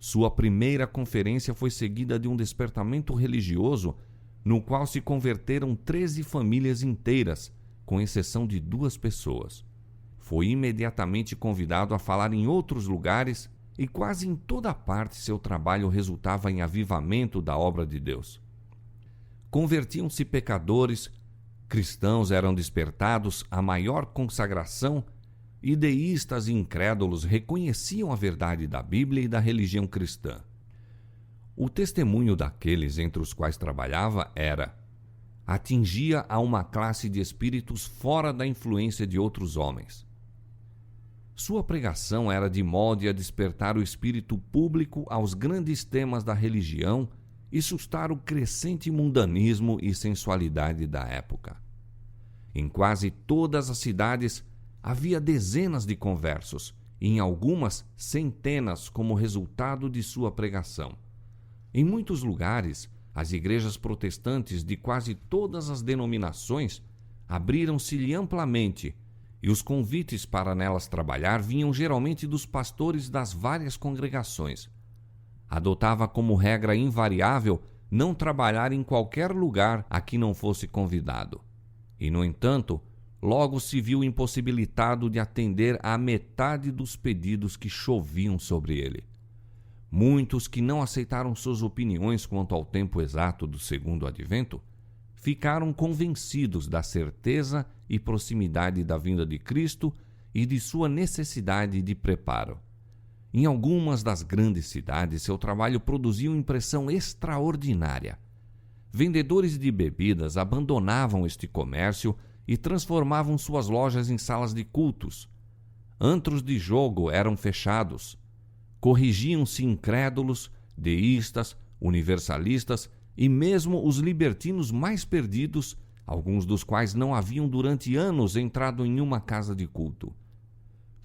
Sua primeira conferência foi seguida de um despertamento religioso, no qual se converteram 13 famílias inteiras, com exceção de 2 pessoas. Foi imediatamente convidado a falar em outros lugares e quase em toda parte seu trabalho resultava em avivamento da obra de Deus. Convertiam-se pecadores, cristãos eram despertados à maior consagração e deístas e incrédulos reconheciam a verdade da Bíblia e da religião cristã. O testemunho daqueles entre os quais trabalhava atingia a uma classe de espíritos fora da influência de outros homens. Sua pregação era de modo a despertar o espírito público aos grandes temas da religião e sustar o crescente mundanismo e sensualidade da época. Em quase todas as cidades havia dezenas de conversos, e em algumas centenas como resultado de sua pregação. Em muitos lugares, as igrejas protestantes de quase todas as denominações abriram-se-lhe amplamente, e os convites para nelas trabalhar vinham geralmente dos pastores das várias congregações. Adotava como regra invariável não trabalhar em qualquer lugar a que não fosse convidado. E, no entanto, logo se viu impossibilitado de atender à metade dos pedidos que choviam sobre ele. Muitos que não aceitaram suas opiniões quanto ao tempo exato do segundo advento ficaram convencidos da certeza e proximidade da vinda de Cristo e de sua necessidade de preparo. Em algumas das grandes cidades, seu trabalho produziu impressão extraordinária. Vendedores de bebidas abandonavam este comércio e transformavam suas lojas em salas de cultos. Antros de jogo eram fechados. Corrigiam-se incrédulos, deístas, universalistas e mesmo os libertinos mais perdidos, alguns dos quais não haviam durante anos entrado em uma casa de culto.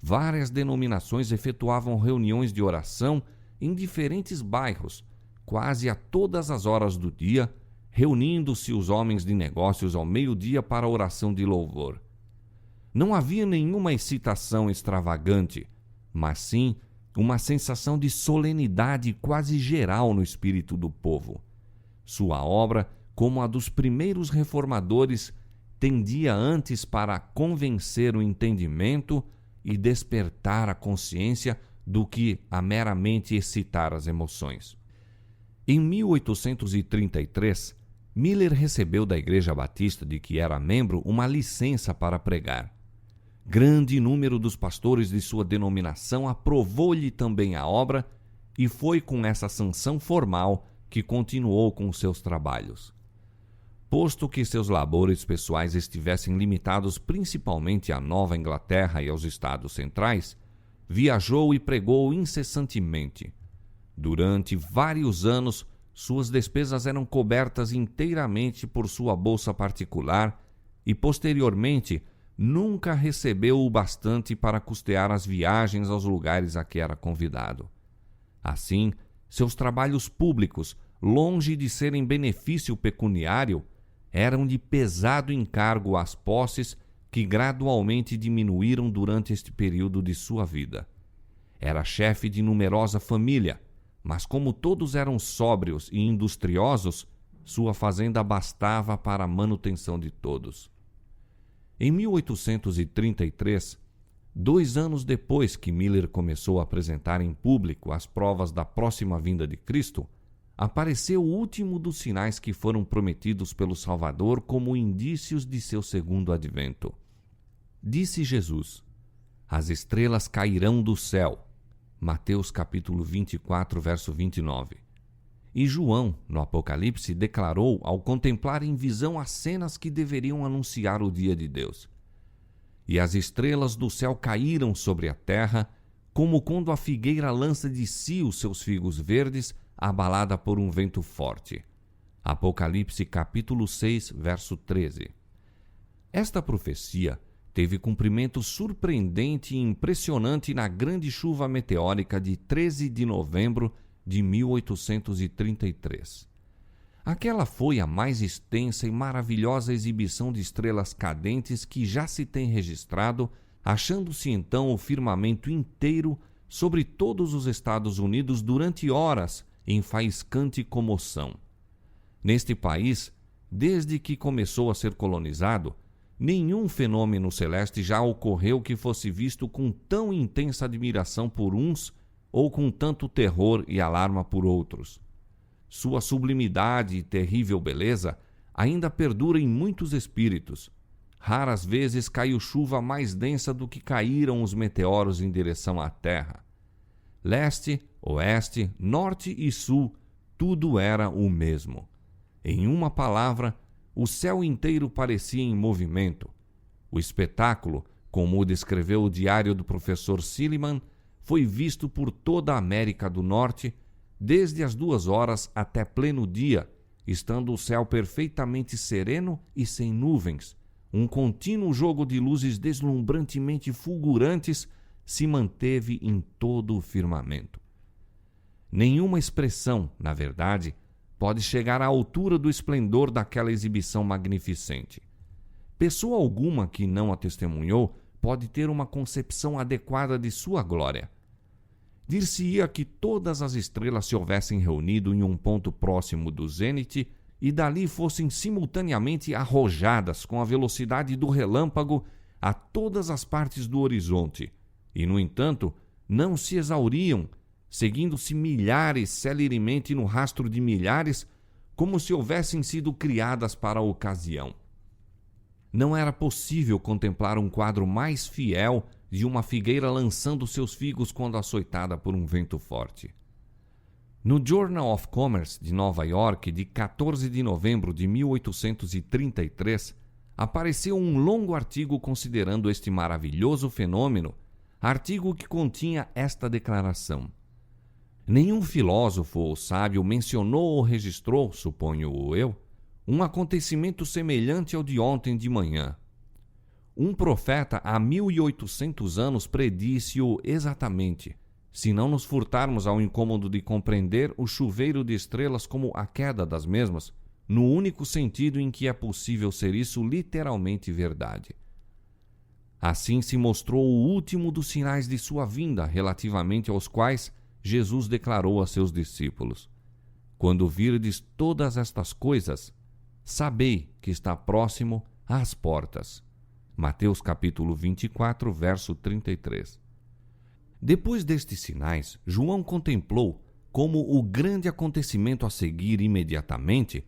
Várias denominações efetuavam reuniões de oração em diferentes bairros, quase a todas as horas do dia, reunindo-se os homens de negócios ao meio-dia para a oração de louvor. Não havia nenhuma excitação extravagante, mas sim uma sensação de solenidade quase geral no espírito do povo. Sua obra, como a dos primeiros reformadores, tendia antes para convencer o entendimento e despertar a consciência do que a meramente excitar as emoções. Em 1833, Miller recebeu da Igreja Batista de que era membro uma licença para pregar. Grande número dos pastores de sua denominação aprovou-lhe também a obra e foi com essa sanção formal que continuou com seus trabalhos. Posto que seus labores pessoais estivessem limitados principalmente à Nova Inglaterra e aos Estados Centrais, viajou e pregou incessantemente. Durante vários anos, suas despesas eram cobertas inteiramente por sua bolsa particular e, posteriormente, nunca recebeu o bastante para custear as viagens aos lugares a que era convidado. Assim, seus trabalhos públicos, longe de serem benefício pecuniário, eram de pesado encargo às posses que gradualmente diminuíram durante este período de sua vida. Era chefe de numerosa família, mas como todos eram sóbrios e industriosos, sua fazenda bastava para a manutenção de todos. Em 1833, 2 anos depois que Miller começou a apresentar em público as provas da próxima vinda de Cristo, apareceu o último dos sinais que foram prometidos pelo Salvador como indícios de seu segundo advento. Disse Jesus: as estrelas cairão do céu. Mateus capítulo 24, verso 29. E João, no Apocalipse, declarou ao contemplar em visão as cenas que deveriam anunciar o dia de Deus. E as estrelas do céu caíram sobre a terra, como quando a figueira lança de si os seus figos verdes, abalada por um vento forte. Apocalipse capítulo 6, verso 13. Esta profecia teve cumprimento surpreendente e impressionante na grande chuva meteórica de 13 de novembro de 1833. Aquela foi a mais extensa e maravilhosa exibição de estrelas cadentes que já se tem registrado, achando-se então o firmamento inteiro sobre todos os Estados Unidos durante horas em faiscante comoção. Neste país, desde que começou a ser colonizado, nenhum fenômeno celeste já ocorreu que fosse visto com tão intensa admiração por uns ou com tanto terror e alarma por outros. Sua sublimidade e terrível beleza ainda perdura em muitos espíritos. Raras vezes caiu chuva mais densa do que caíram os meteoros em direção à Terra. Leste, oeste, norte e sul, tudo era o mesmo. Em uma palavra, o céu inteiro parecia em movimento. O espetáculo, como o descreveu o diário do professor Silliman, foi visto por toda a América do Norte, desde as 2 horas até pleno dia, estando o céu perfeitamente sereno e sem nuvens. Um contínuo jogo de luzes deslumbrantemente fulgurantes se manteve em todo o firmamento. Nenhuma expressão, na verdade, pode chegar à altura do esplendor daquela exibição magnificente. Pessoa alguma que não a testemunhou pode ter uma concepção adequada de sua glória. Dir-se-ia que todas as estrelas se houvessem reunido em um ponto próximo do zênite e dali fossem simultaneamente arrojadas com a velocidade do relâmpago a todas as partes do horizonte, e, no entanto, não se exauriam, seguindo-se milhares celeremente no rastro de milhares, como se houvessem sido criadas para a ocasião. Não era possível contemplar um quadro mais fiel de uma figueira lançando seus figos quando açoitada por um vento forte. No Journal of Commerce de Nova York, de 14 de novembro de 1833, apareceu um longo artigo considerando este maravilhoso fenômeno, artigo que continha esta declaração: nenhum filósofo ou sábio mencionou ou registrou, suponho eu, um acontecimento semelhante ao de ontem de manhã. Um profeta há 1800 anos predisse-o exatamente, se não nos furtarmos ao incômodo de compreender o chuveiro de estrelas como a queda das mesmas, no único sentido em que é possível ser isso literalmente verdade. Assim se mostrou o último dos sinais de sua vinda, relativamente aos quais Jesus declarou a seus discípulos: quando virdes todas estas coisas, sabei que está próximo às portas. Mateus capítulo 24, verso 33. Depois destes sinais, João contemplou, como o grande acontecimento a seguir imediatamente,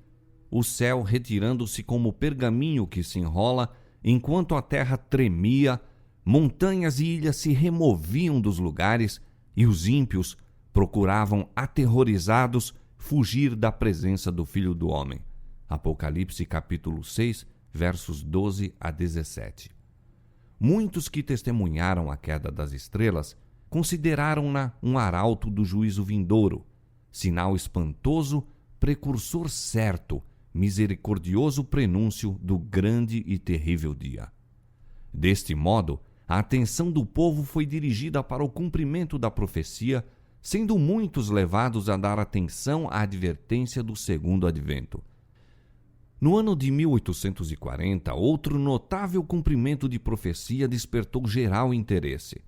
o céu retirando-se como pergaminho que se enrola, enquanto a terra tremia, montanhas e ilhas se removiam dos lugares, e os ímpios procuravam, aterrorizados, fugir da presença do Filho do Homem. Apocalipse capítulo 6, versos 12 a 17. Muitos que testemunharam a queda das estrelas consideraram-na um arauto do juízo vindouro, sinal espantoso, precursor certo, misericordioso prenúncio do grande e terrível dia. Deste modo, a atenção do povo foi dirigida para o cumprimento da profecia, sendo muitos levados a dar atenção à advertência do segundo advento. No ano de 1840, outro notável cumprimento de profecia despertou geral interesse.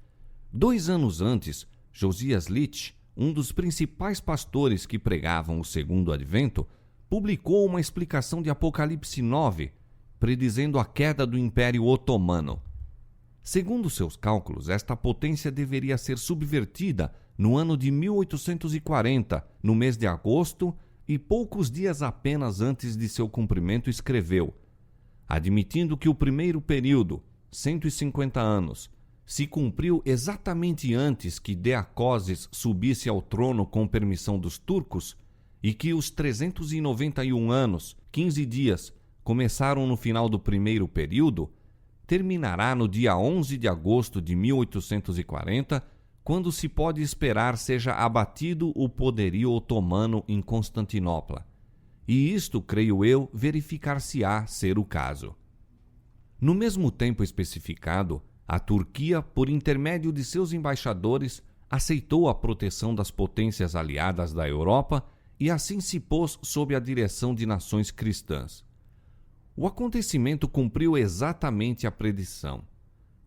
2 anos antes, Josias Litch, um dos principais pastores que pregavam o segundo advento, publicou uma explicação de Apocalipse 9, predizendo a queda do Império Otomano. Segundo seus cálculos, esta potência deveria ser subvertida no ano de 1840, no mês de agosto, e poucos dias apenas antes de seu cumprimento escreveu: admitindo que o primeiro período, 150 anos, se cumpriu exatamente antes que Deacoses subisse ao trono com permissão dos turcos, e que os 391 anos, 15 dias, começaram no final do primeiro período, terminará no dia 11 de agosto de 1840, quando se pode esperar seja abatido o poderio otomano em Constantinopla. E isto, creio eu, verificar-se-á ser o caso. No mesmo tempo especificado, a Turquia, por intermédio de seus embaixadores, aceitou a proteção das potências aliadas da Europa e assim se pôs sob a direção de nações cristãs. O acontecimento cumpriu exatamente a predição.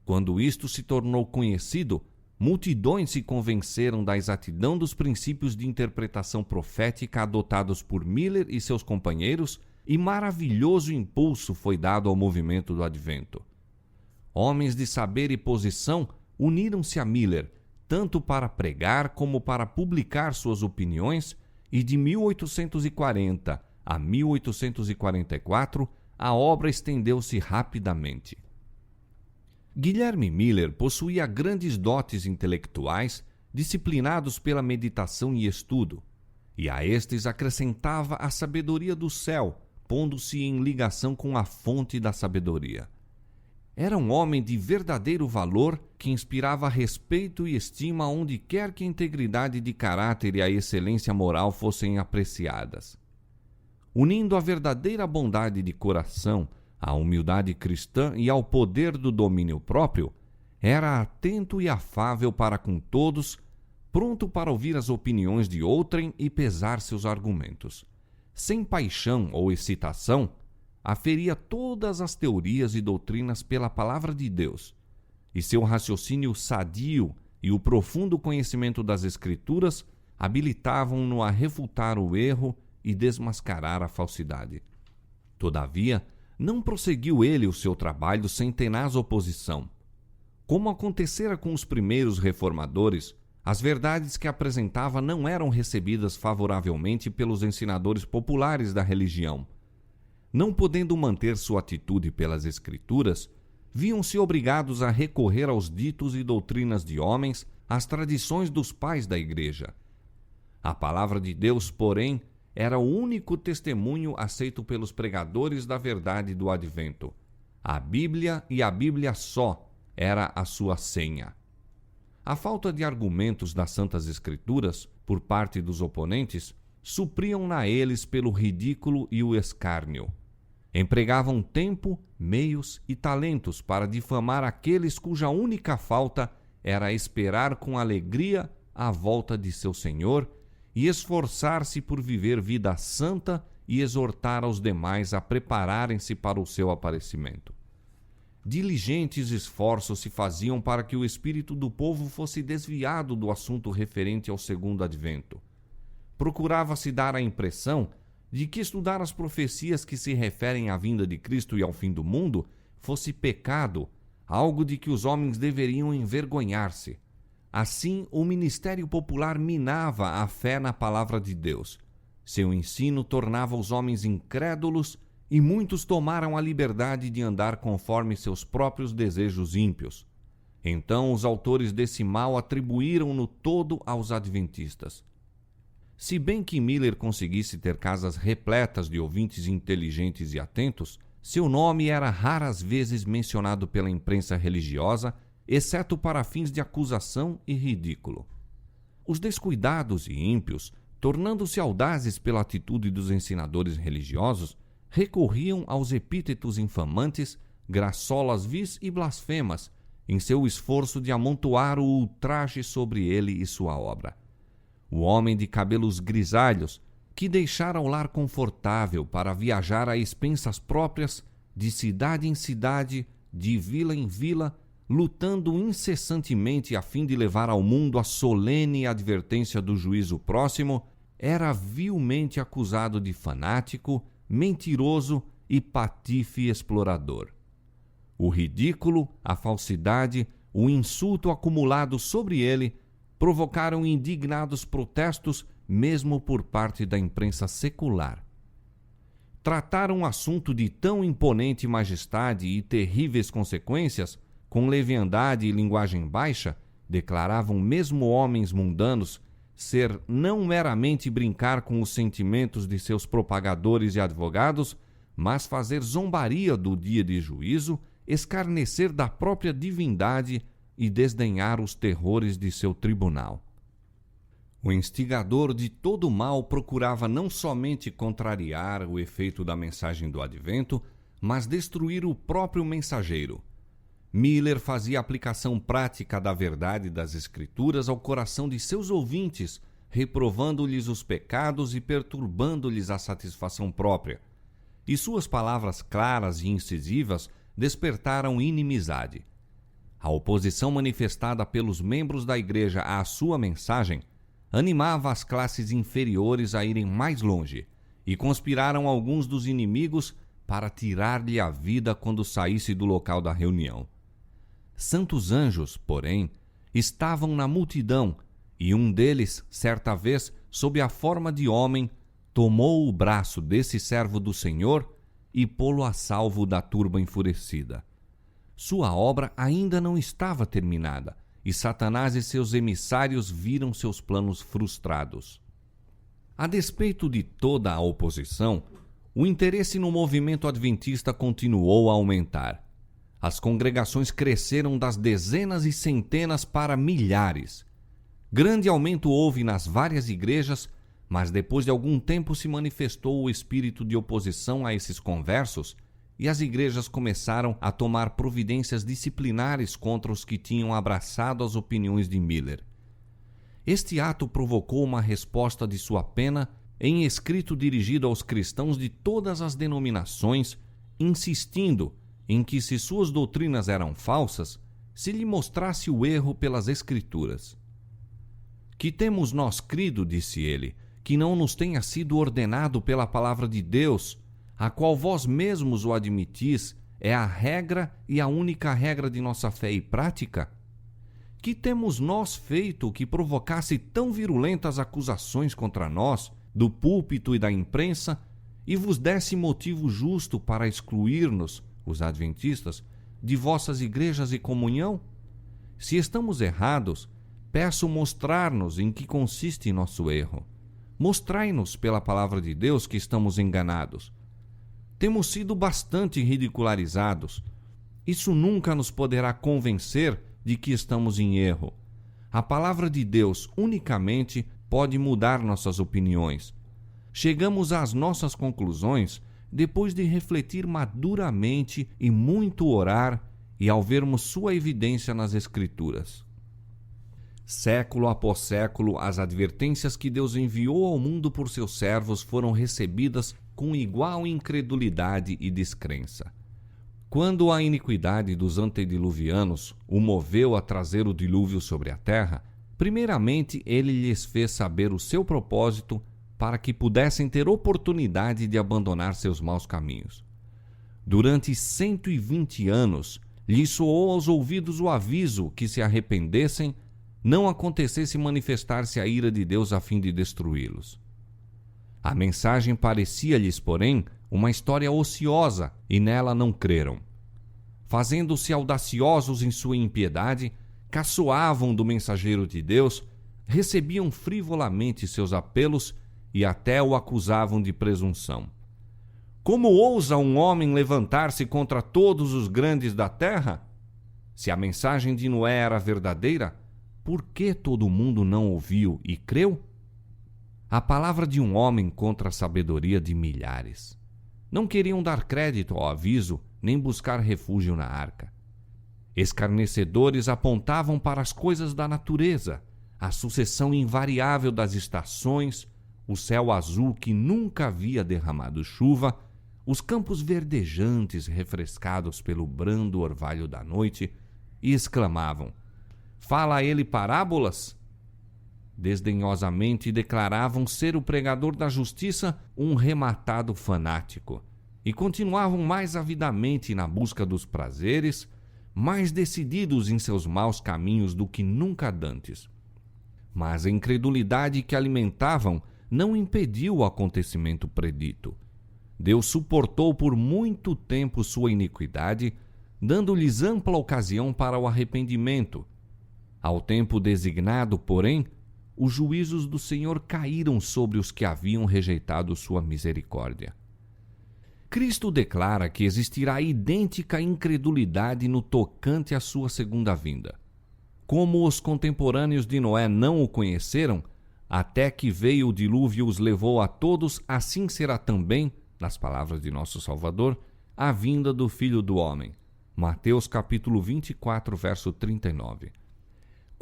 Quando isto se tornou conhecido, multidões se convenceram da exatidão dos princípios de interpretação profética adotados por Miller e seus companheiros, e maravilhoso impulso foi dado ao movimento do Advento. Homens de saber e posição uniram-se a Miller, tanto para pregar como para publicar suas opiniões, e de 1840 a 1844 a obra estendeu-se rapidamente. Guilherme Miller possuía grandes dotes intelectuais, disciplinados pela meditação e estudo, e a estes acrescentava a sabedoria do céu, pondo-se em ligação com a fonte da sabedoria. Era um homem de verdadeiro valor que inspirava respeito e estima onde quer que a integridade de caráter e a excelência moral fossem apreciadas. Unindo a verdadeira bondade de coração à humildade cristã e ao poder do domínio próprio, era atento e afável para com todos, pronto para ouvir as opiniões de outrem e pesar seus argumentos. Sem paixão ou excitação, aferia todas as teorias e doutrinas pela palavra de Deus, e seu raciocínio sadio e o profundo conhecimento das Escrituras habilitavam-no a refutar o erro e desmascarar a falsidade. Todavia, não prosseguiu ele o seu trabalho sem tenaz oposição. Como acontecera com os primeiros reformadores, as verdades que apresentava não eram recebidas favoravelmente pelos ensinadores populares da religião. Não podendo manter sua atitude pelas Escrituras, viam-se obrigados a recorrer aos ditos e doutrinas de homens, às tradições dos pais da Igreja. A palavra de Deus, porém, era o único testemunho aceito pelos pregadores da verdade do Advento. A Bíblia e a Bíblia só era a sua senha. A falta de argumentos das Santas Escrituras, por parte dos oponentes, supriam-na eles pelo ridículo e o escárnio. Empregavam tempo, meios e talentos para difamar aqueles cuja única falta era esperar com alegria a volta de seu Senhor e esforçar-se por viver vida santa e exortar aos demais a prepararem-se para o seu aparecimento. Diligentes esforços se faziam para que o espírito do povo fosse desviado do assunto referente ao segundo advento. Procurava-se dar a impressão de que estudar as profecias que se referem à vinda de Cristo e ao fim do mundo fosse pecado, algo de que os homens deveriam envergonhar-se. Assim, o ministério popular minava a fé na palavra de Deus. Seu ensino tornava os homens incrédulos e muitos tomaram a liberdade de andar conforme seus próprios desejos ímpios. Então os autores desse mal atribuíram-no todo aos adventistas. Se bem que Miller conseguisse ter casas repletas de ouvintes inteligentes e atentos, seu nome era raras vezes mencionado pela imprensa religiosa, exceto para fins de acusação e ridículo. Os descuidados e ímpios, tornando-se audazes pela atitude dos ensinadores religiosos, recorriam aos epítetos infamantes, graçolas vis e blasfemas, em seu esforço de amontoar o ultraje sobre ele e sua obra. O homem de cabelos grisalhos, que deixara o lar confortável para viajar a expensas próprias, de cidade em cidade, de vila em vila, lutando incessantemente a fim de levar ao mundo a solene advertência do juízo próximo, era vilmente acusado de fanático, mentiroso e patife explorador. O ridículo, a falsidade, o insulto acumulado sobre ele provocaram indignados protestos mesmo por parte da imprensa secular. Tratar um assunto de tão imponente majestade e terríveis consequências com leviandade e linguagem baixa, declaravam mesmo homens mundanos, ser não meramente brincar com os sentimentos de seus propagadores e advogados, mas fazer zombaria do dia de juízo, escarnecer da própria divindade e desdenhar os terrores de seu tribunal. O instigador de todo o mal procurava não somente contrariar o efeito da mensagem do Advento, mas destruir o próprio mensageiro. Miller fazia aplicação prática da verdade das Escrituras ao coração de seus ouvintes, reprovando-lhes os pecados e perturbando-lhes a satisfação própria. E suas palavras claras e incisivas despertaram inimizade. A oposição manifestada pelos membros da igreja à sua mensagem animava as classes inferiores a irem mais longe, e conspiraram alguns dos inimigos para tirar-lhe a vida quando saísse do local da reunião. Santos anjos, porém, estavam na multidão, e um deles, certa vez, sob a forma de homem, tomou o braço desse servo do Senhor e pô-lo a salvo da turba enfurecida. Sua obra ainda não estava terminada, e Satanás e seus emissários viram seus planos frustrados. A despeito de toda a oposição, o interesse no movimento adventista continuou a aumentar. As congregações cresceram das dezenas e centenas para milhares. Grande aumento houve nas várias igrejas, mas depois de algum tempo se manifestou o espírito de oposição a esses conversos e as igrejas começaram a tomar providências disciplinares contra os que tinham abraçado as opiniões de Miller. Este ato provocou uma resposta de sua pena em escrito dirigido aos cristãos de todas as denominações, insistindo em que, se suas doutrinas eram falsas, se lhe mostrasse o erro pelas Escrituras. Que temos nós crido, disse ele, que não nos tenha sido ordenado pela palavra de Deus, a qual vós mesmos o admitis, é a regra e a única regra de nossa fé e prática? Que temos nós feito que provocasse tão virulentas acusações contra nós, do púlpito e da imprensa, e vos desse motivo justo para excluir-nos, os adventistas, de vossas igrejas e comunhão? Se estamos errados, peço mostrar-nos em que consiste nosso erro. Mostrai-nos pela palavra de Deus que estamos enganados. Temos sido bastante ridicularizados. Isso nunca nos poderá convencer de que estamos em erro. A palavra de Deus unicamente pode mudar nossas opiniões. Chegamos às nossas conclusões depois de refletir maduramente e muito orar e ao vermos sua evidência nas Escrituras. Século após século, as advertências que Deus enviou ao mundo por seus servos foram recebidas com igual incredulidade e descrença. Quando a iniquidade dos antediluvianos o moveu a trazer o dilúvio sobre a terra, primeiramente ele lhes fez saber o seu propósito para que pudessem ter oportunidade de abandonar seus maus caminhos. Durante 120 anos, lhes soou aos ouvidos o aviso que, se arrependessem, não acontecesse manifestar-se a ira de Deus a fim de destruí-los. A mensagem parecia-lhes, porém, uma história ociosa, e nela não creram. Fazendo-se audaciosos em sua impiedade, caçoavam do mensageiro de Deus, recebiam frivolamente seus apelos e até o acusavam de presunção. Como ousa um homem levantar-se contra todos os grandes da terra? Se a mensagem de Noé era verdadeira, por que todo mundo não ouviu e creu? A palavra de um homem contra a sabedoria de milhares. Não queriam dar crédito ao aviso, nem buscar refúgio na arca. Escarnecedores apontavam para as coisas da natureza, a sucessão invariável das estações, o céu azul que nunca havia derramado chuva, os campos verdejantes refrescados pelo brando orvalho da noite, e exclamavam: fala ele parábolas? Desdenhosamente declaravam ser o pregador da justiça um rematado fanático, e continuavam mais avidamente na busca dos prazeres, mais decididos em seus maus caminhos do que nunca dantes. Mas a incredulidade que alimentavam não impediu o acontecimento predito. Deus suportou por muito tempo sua iniquidade, dando-lhes ampla ocasião para o arrependimento. Ao tempo designado, porém, os juízos do Senhor caíram sobre os que haviam rejeitado sua misericórdia. Cristo declara que existirá idêntica incredulidade no tocante à sua segunda vinda. Como os contemporâneos de Noé não o conheceram, até que veio o dilúvio os levou a todos, assim será também, nas palavras de nosso Salvador, a vinda do Filho do Homem. Mateus capítulo 24, verso 39.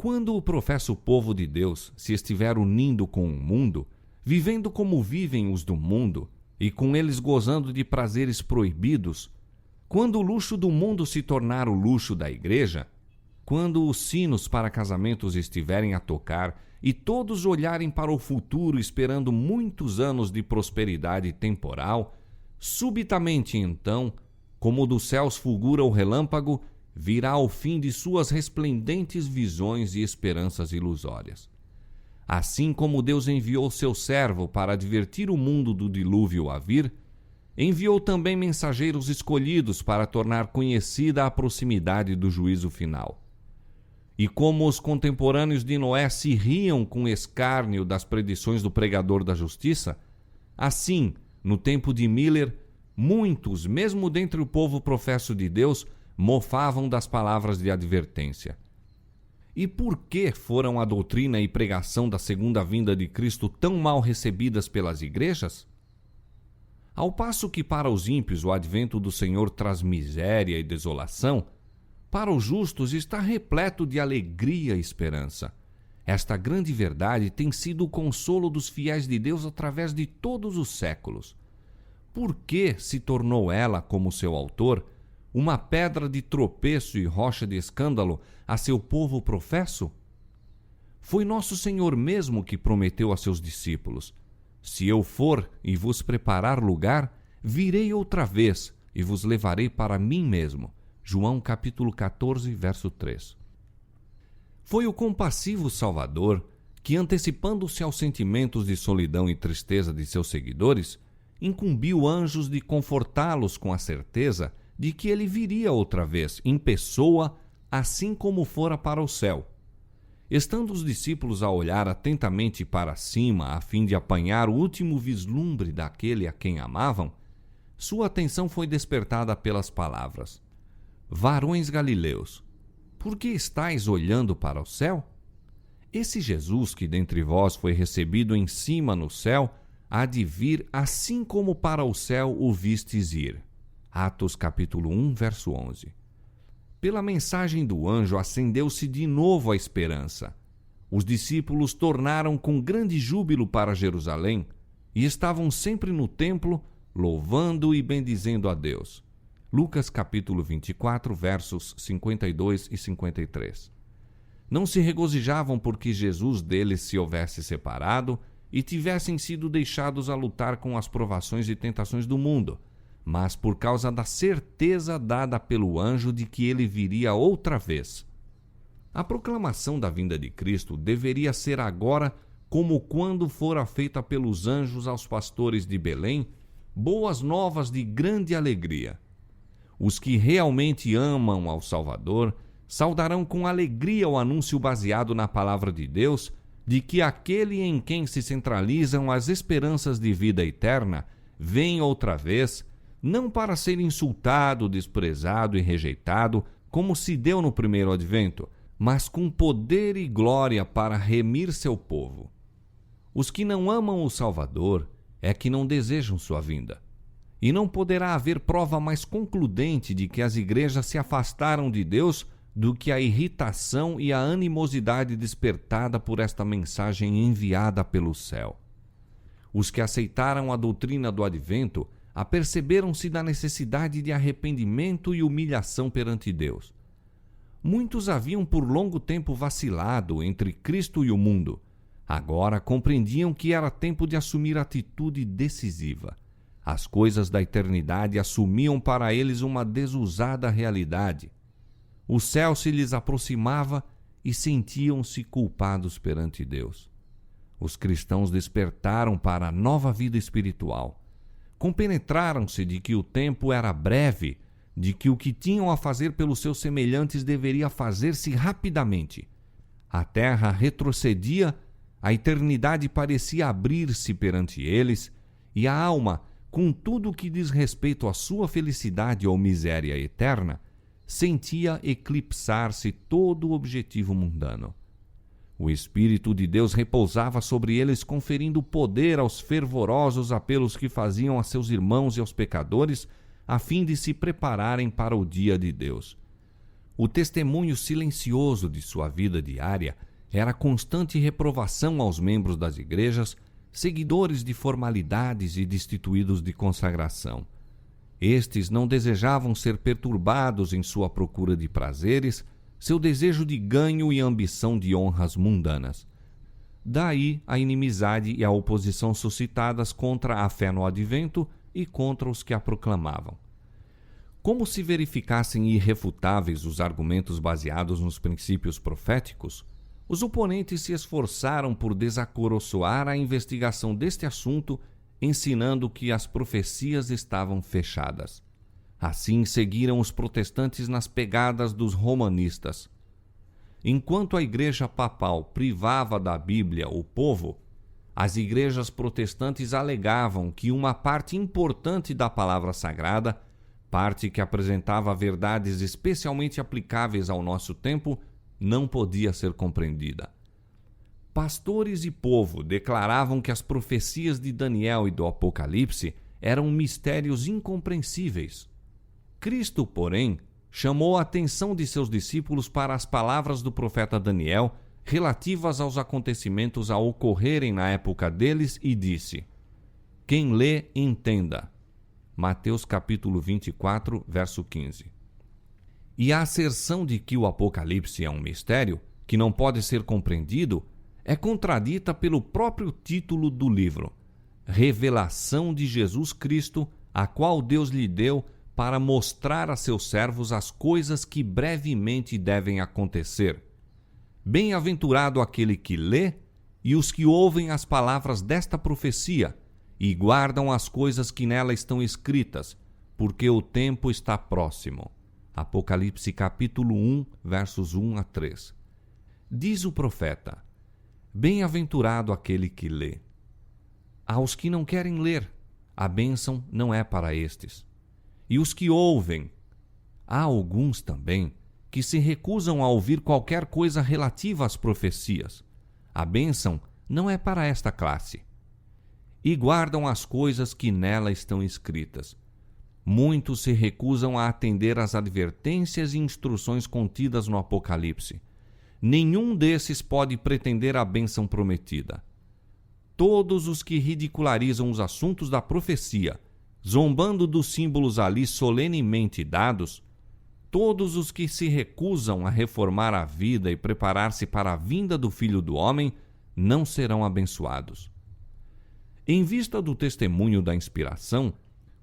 Quando o professo povo de Deus se estiver unindo com o mundo, vivendo como vivem os do mundo, e com eles gozando de prazeres proibidos, quando o luxo do mundo se tornar o luxo da igreja, quando os sinos para casamentos estiverem a tocar e todos olharem para o futuro esperando muitos anos de prosperidade temporal, subitamente então, como dos céus fulgura o relâmpago, virá o fim de suas resplendentes visões e esperanças ilusórias. Assim como Deus enviou seu servo para advertir o mundo do dilúvio a vir, enviou também mensageiros escolhidos para tornar conhecida a proximidade do juízo final. E como os contemporâneos de Noé se riam com escárnio das predições do pregador da justiça, assim, no tempo de Miller, muitos, mesmo dentre o povo professo de Deus, mofavam das palavras de advertência. E por que foram a doutrina e pregação da segunda vinda de Cristo tão mal recebidas pelas igrejas? Ao passo que para os ímpios o advento do Senhor traz miséria e desolação, para os justos está repleto de alegria e esperança. Esta grande verdade tem sido o consolo dos fiéis de Deus através de todos os séculos. Por que se tornou ela, como seu autor, uma pedra de tropeço e rocha de escândalo a seu povo professo? Foi nosso Senhor mesmo que prometeu a seus discípulos: se eu for e vos preparar lugar, virei outra vez e vos levarei para mim mesmo. João capítulo 14, verso 3. Foi o compassivo Salvador que, antecipando-se aos sentimentos de solidão e tristeza de seus seguidores, incumbiu anjos de confortá-los com a certeza de que ele viria outra vez, em pessoa, assim como fora para o céu. Estando os discípulos a olhar atentamente para cima, a fim de apanhar o último vislumbre daquele a quem amavam, sua atenção foi despertada pelas palavras: varões galileus, por que estáis olhando para o céu? Esse Jesus que dentre vós foi recebido em cima no céu, há de vir assim como para o céu o vistes ir. Atos capítulo 1, verso 11. Pela mensagem do anjo acendeu-se de novo a esperança. Os discípulos tornaram com grande júbilo para Jerusalém e estavam sempre no templo, louvando e bendizendo a Deus. Lucas capítulo 24, versos 52 e 53. Não se regozijavam porque Jesus deles se houvesse separado e tivessem sido deixados a lutar com as provações e tentações do mundo, mas por causa da certeza dada pelo anjo de que ele viria outra vez. A proclamação da vinda de Cristo deveria ser agora como quando fora feita pelos anjos aos pastores de Belém, boas novas de grande alegria. Os que realmente amam ao Salvador saudarão com alegria o anúncio baseado na palavra de Deus de que aquele em quem se centralizam as esperanças de vida eterna vem outra vez, não para ser insultado, desprezado e rejeitado, como se deu no primeiro advento, mas com poder e glória para remir seu povo. Os que não amam o Salvador é que não desejam sua vinda. E não poderá haver prova mais concludente de que as igrejas se afastaram de Deus do que a irritação e a animosidade despertada por esta mensagem enviada pelo céu. Os que aceitaram a doutrina do advento aperceberam-se da necessidade de arrependimento e humilhação perante Deus. Muitos haviam por longo tempo vacilado entre Cristo e o mundo. Agora compreendiam que era tempo de assumir atitude decisiva. As coisas da eternidade assumiam para eles uma desusada realidade. O céu se lhes aproximava e sentiam-se culpados perante Deus. Os cristãos despertaram para a nova vida espiritual. Compenetraram-se de que o tempo era breve, de que o que tinham a fazer pelos seus semelhantes deveria fazer-se rapidamente. A terra retrocedia, a eternidade parecia abrir-se perante eles, e a alma, com tudo o que diz respeito à sua felicidade ou miséria eterna, sentia eclipsar-se todo o objetivo mundano. O Espírito de Deus repousava sobre eles, conferindo poder aos fervorosos apelos que faziam a seus irmãos e aos pecadores, a fim de se prepararem para o dia de Deus. O testemunho silencioso de sua vida diária era constante reprovação aos membros das igrejas, seguidores de formalidades e destituídos de consagração. Estes não desejavam ser perturbados em sua procura de prazeres, seu desejo de ganho e ambição de honras mundanas. Daí a inimizade e a oposição suscitadas contra a fé no advento e contra os que a proclamavam. Como se verificassem irrefutáveis os argumentos baseados nos princípios proféticos, os oponentes se esforçaram por desacoroçoar a investigação deste assunto, ensinando que as profecias estavam fechadas. Assim seguiram os protestantes nas pegadas dos romanistas. Enquanto a Igreja Papal privava da Bíblia o povo, as igrejas protestantes alegavam que uma parte importante da palavra sagrada, parte que apresentava verdades especialmente aplicáveis ao nosso tempo, não podia ser compreendida. Pastores e povo declaravam que as profecias de Daniel e do Apocalipse eram mistérios incompreensíveis. Cristo, porém, chamou a atenção de seus discípulos para as palavras do profeta Daniel relativas aos acontecimentos a ocorrerem na época deles e disse: "Quem lê, entenda." Mateus capítulo 24, verso 15. E a asserção de que o Apocalipse é um mistério, que não pode ser compreendido, é contradita pelo próprio título do livro, Revelação de Jesus Cristo, a qual Deus lhe deu para mostrar a seus servos as coisas que brevemente devem acontecer. Bem-aventurado aquele que lê e os que ouvem as palavras desta profecia e guardam as coisas que nela estão escritas, porque o tempo está próximo. Apocalipse capítulo 1, versos 1 a 3. Diz o profeta: "Bem-aventurado aquele que lê." Aos que não querem ler, a bênção não é para estes. E os que ouvem, há alguns também que se recusam a ouvir qualquer coisa relativa às profecias. A bênção não é para esta classe. E guardam as coisas que nela estão escritas. Muitos se recusam a atender às advertências e instruções contidas no Apocalipse. Nenhum desses pode pretender a bênção prometida. Todos os que ridicularizam os assuntos da profecia, zombando dos símbolos ali solenemente dados, todos os que se recusam a reformar a vida e preparar-se para a vinda do Filho do Homem, não serão abençoados. Em vista do testemunho da inspiração,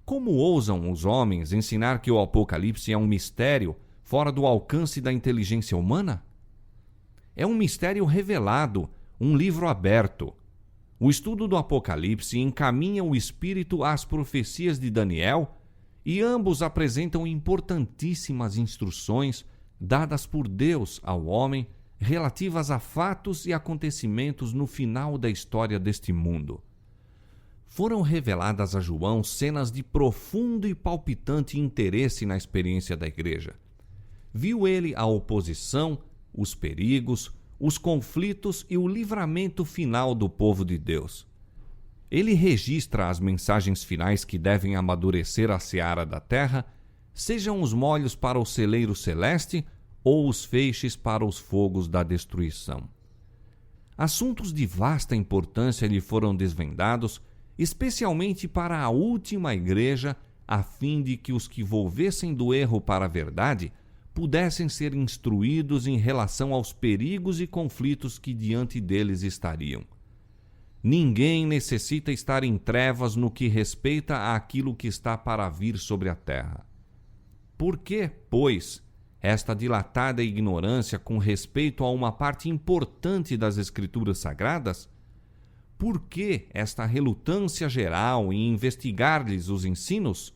como ousam os homens ensinar que o Apocalipse é um mistério fora do alcance da inteligência humana? É um mistério revelado, um livro aberto. O estudo do Apocalipse encaminha o espírito às profecias de Daniel e ambos apresentam importantíssimas instruções dadas por Deus ao homem relativas a fatos e acontecimentos no final da história deste mundo. Foram reveladas a João cenas de profundo e palpitante interesse na experiência da igreja. Viu ele a oposição, os perigos, os conflitos e o livramento final do povo de Deus. Ele registra as mensagens finais que devem amadurecer a seara da terra, sejam os molhos para o celeiro celeste ou os feixes para os fogos da destruição. Assuntos de vasta importância lhe foram desvendados, especialmente para a última igreja, a fim de que os que volvessem do erro para a verdade pudessem ser instruídos em relação aos perigos e conflitos que diante deles estariam. Ninguém necessita estar em trevas no que respeita àquilo que está para vir sobre a terra. Por que, pois, esta dilatada ignorância com respeito a uma parte importante das Escrituras Sagradas? Por que esta relutância geral em investigar-lhes os ensinos?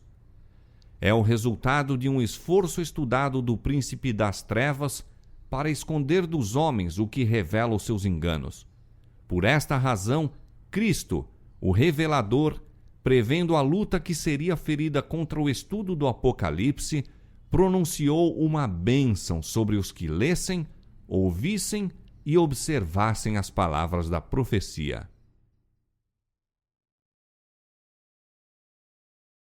É o resultado de um esforço estudado do príncipe das trevas para esconder dos homens o que revela os seus enganos. Por esta razão, Cristo, o revelador, prevendo a luta que seria ferida contra o estudo do Apocalipse, pronunciou uma bênção sobre os que lessem, ouvissem e observassem as palavras da profecia.